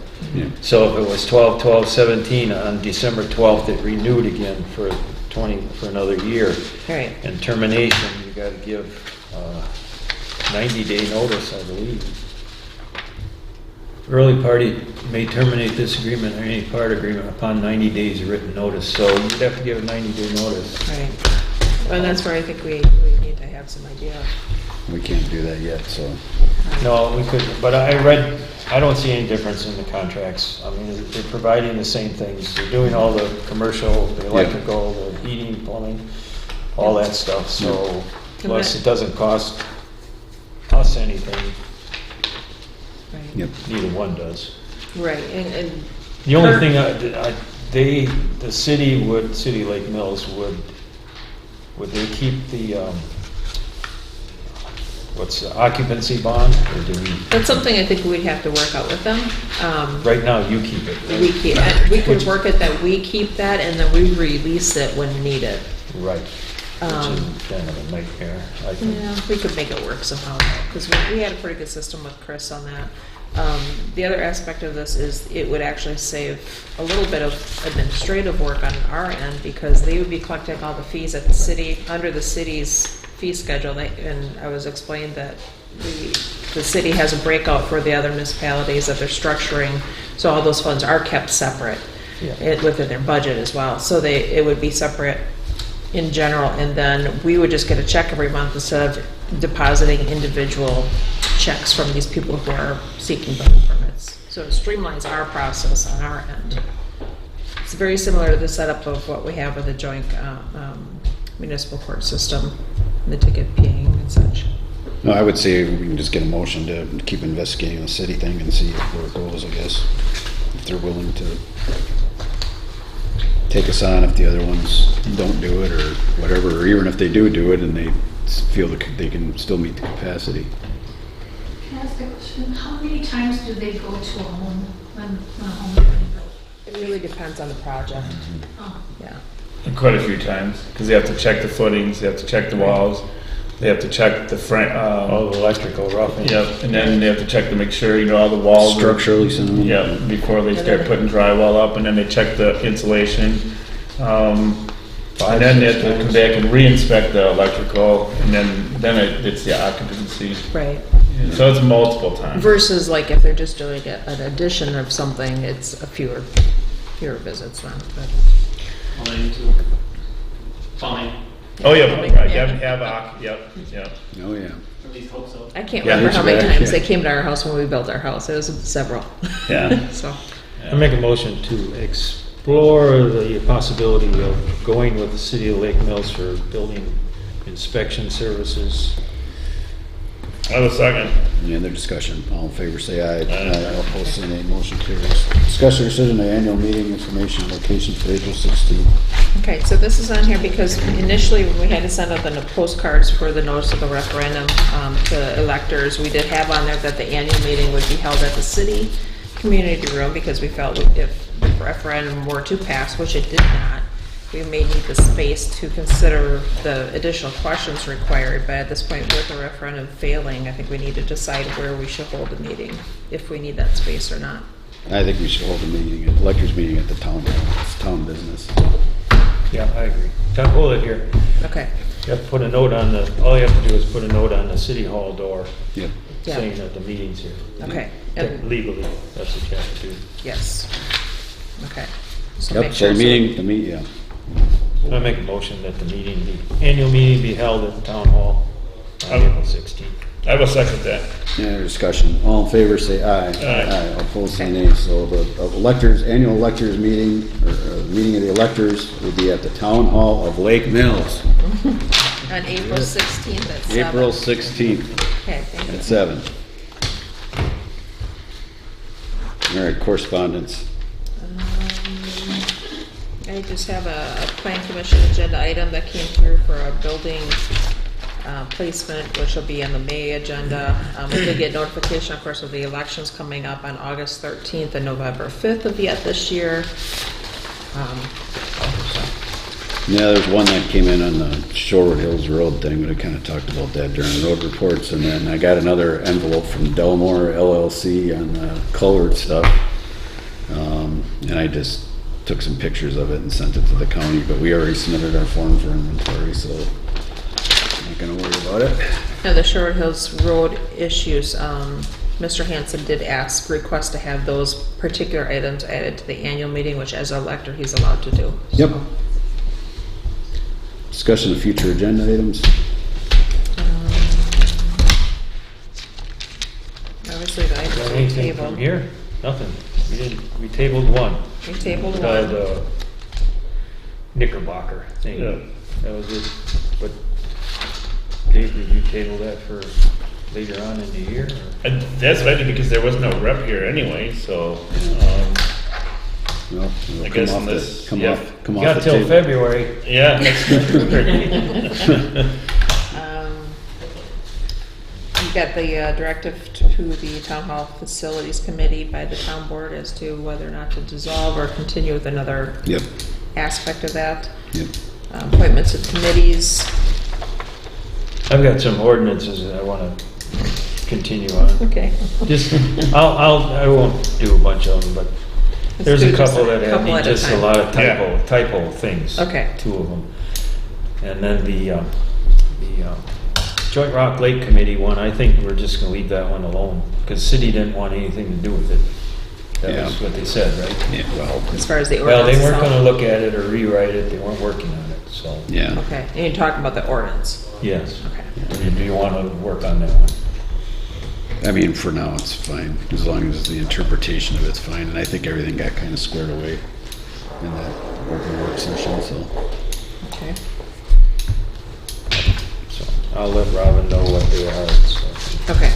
So if it was 12/12/17, on December 12th, it renewed again for another year. Right. And termination, you gotta give 90-day notice, I believe. Early party may terminate this agreement or any part agreement upon 90 days of written notice, so you'd have to give a 90-day notice. Right. And that's where I think we need to have some idea. We can't do that yet, so. No, we could, but I don't see any difference in the contracts. I mean, they're providing the same things. They're doing all the commercial, the electrical, the heating, plumbing, all that stuff, so, plus it doesn't cost us anything. Right. Yep. Neither one does. Right, and The only thing, the city Lake Mills would they keep the, what's the occupancy bond, or do we, that's something I think we'd have to work out with them. right now, you keep it, right? We could work it that we keep that and then we release it when needed. Right, which is kind of a nightmare, I think. Yeah, we could make it work somehow, because we had a pretty good system with Chris on that. The other aspect of this is it would actually save a little bit of administrative work on our end, because they would be collecting all the fees at the city, under the city's fee schedule, and I was explained that the city has a breakout for the other municipalities that they're structuring, so all those funds are kept separate within their budget as well. So it would be separate in general, and then we would just get a check every month instead of depositing individual checks from these people who are seeking building permits. So it streamlines our process on our end. It's very similar to the setup of what we have with the joint municipal court system, the ticket paying and such. No, I would say we can just get a motion to keep investigating the city thing and see where it goes, I guess. If they're willing to take us on, if the other ones don't do it or whatever, or even if they do it and they feel that they can still meet the capacity. Can I ask a question? How many times do they go to a home when a home is being built? It really depends on the project. Oh. Yeah. Quite a few times, because they have to check the footings, they have to check the walls, they have to check the front, All the electrical roughing. yep, and then they have to check to make sure, all the walls. are- Structurally sound. Yeah, before they start putting drywall up, and then they check the insulation. And then they have to come back and re-inspect the electrical, and then it's the occupancy. Right. So it's multiple times. Versus like if they're just doing an addition of something, it's a fewer visits then. But Plumbing too. Plumbing, Oh, yeah, Plumbing, right, yeah. yep. Oh, yeah. at least hope so. I can't Yeah, remember how many HVAC, times yeah. they came to our house when we built our house. It was several. Yeah. So, I make a motion to explore the possibility of going with the city of Lake Mills for building inspection services. I have a second. Any other discussion? All in favor, say aye. All opposed, say nay. Motion carries. Discuss your decision on annual meeting information location for April 16th. okay, so this is on here because initially when we had to send out the postcards for the notice of the referendum to electors, we did have on there that the annual meeting would be held at the city community room because we felt if the referendum were to pass, which it did not, we may need the space to consider the additional questions required, but at this point, with the referendum failing, I think we need to decide where we should hold the meeting, if we need that space or not. I think we should hold a meeting, electors meeting at the town hall. It's town business. Yeah, I agree. Tom, hold it here. Okay. You have to put a note on all you have to do is put a note on the city hall door Yep. Yeah. saying that the meeting's here. Okay. And- Legally, that's what you have to do. Yes. Okay. So Yep, make so sure. yeah. I make a motion that the annual meeting be held at the town hall on April 16th. I will second that. Any other discussion? All in favor, say aye. Aye. All opposed, say nay. So the electors, annual electors meeting, or meeting of the electors will be at the town hall of Lake Mills, On April 16th at 7. April 16th Okay, thank you. at 7. All right, correspondence. I just have a plan commission agenda item that came through for a building placement, which will be on the May agenda. We did get notification, of course, of the elections coming up on August 13th and November 5th of yet this year. Yeah, there's one that came in on the Shoreward Hills Road thing, but I kind of talked about that during road reports. And then I got another envelope from Delmore LLC on the colored stuff. And I just took some pictures of it and sent it to the county, but we already submitted our form for inventory, so I'm not gonna worry about it. Now, the Shore Hills Road issues, Mr. Hanson did request to have those particular items added to the annual meeting, which as an elector, he's allowed to do. Yep. So, Discussion of future agenda items. Obviously, the Got items we anything from tabled. here? Nothing. We tabled one. We tabled The one. Knickerbocker thing. Yeah. That was it. But Dave, did you table that for later on in the year? or- And that's what I did because there was no rep here anyway, so, Well, I it'll guess come off unless- the, come yeah. off, come You off got the till table. February. yeah, next You got the directive to the Town Hall Facilities Committee by the town board as to whether or not to dissolve or continue with another Yep, aspect of that. yep. Appointments of committees. I've got some ordinances that I want to continue on. Okay. Just, I won't do a bunch of them, but there's do a just couple that have couple at a just a time. lot of Yeah. typo things. Okay. 2 of them. And then the Joint Rock Lake Committee one, I think we're just gonna leave that one alone, because city didn't want anything to do with it. That was Yeah. what they said, right? Yeah, well, As far as the Well, ordinance they weren't itself. gonna look at it or rewrite it, they weren't working on it, so, yeah. Okay, and you're talking about the ordinance. yes. Okay. Do you wanna work on that one? I mean, for now, it's fine, as long as the interpretation of it's fine, and I think everything got kind of squared away in that open work session, so. Okay. So, I'll let Robin know what they are, so. Okay.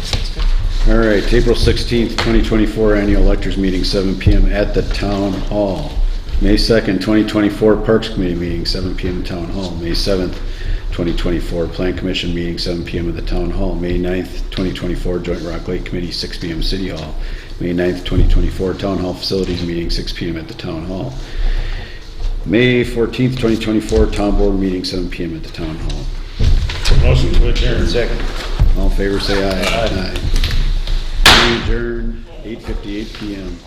Sounds good. All right, April 16th, 2024 Annual Electors Meeting, 7 PM at the Town Hall. May 2nd, 2024 Parks Committee Meeting, 7 PM at Town Hall. May 7th, 2024 Plan Commission Meeting, 7 PM at the Town Hall. May 9th, 2024 Joint Rock Lake Committee, 6 PM City Hall. May 9th, 2024 Town Hall Facilities Meeting, 6 PM at the Town Hall. May 14th, 2024 Town Board Meeting, 7 PM at the Town Hall. motion to adjourn. Second. All in favor, say aye. Aye. Aye. We adjourn 8:58 PM.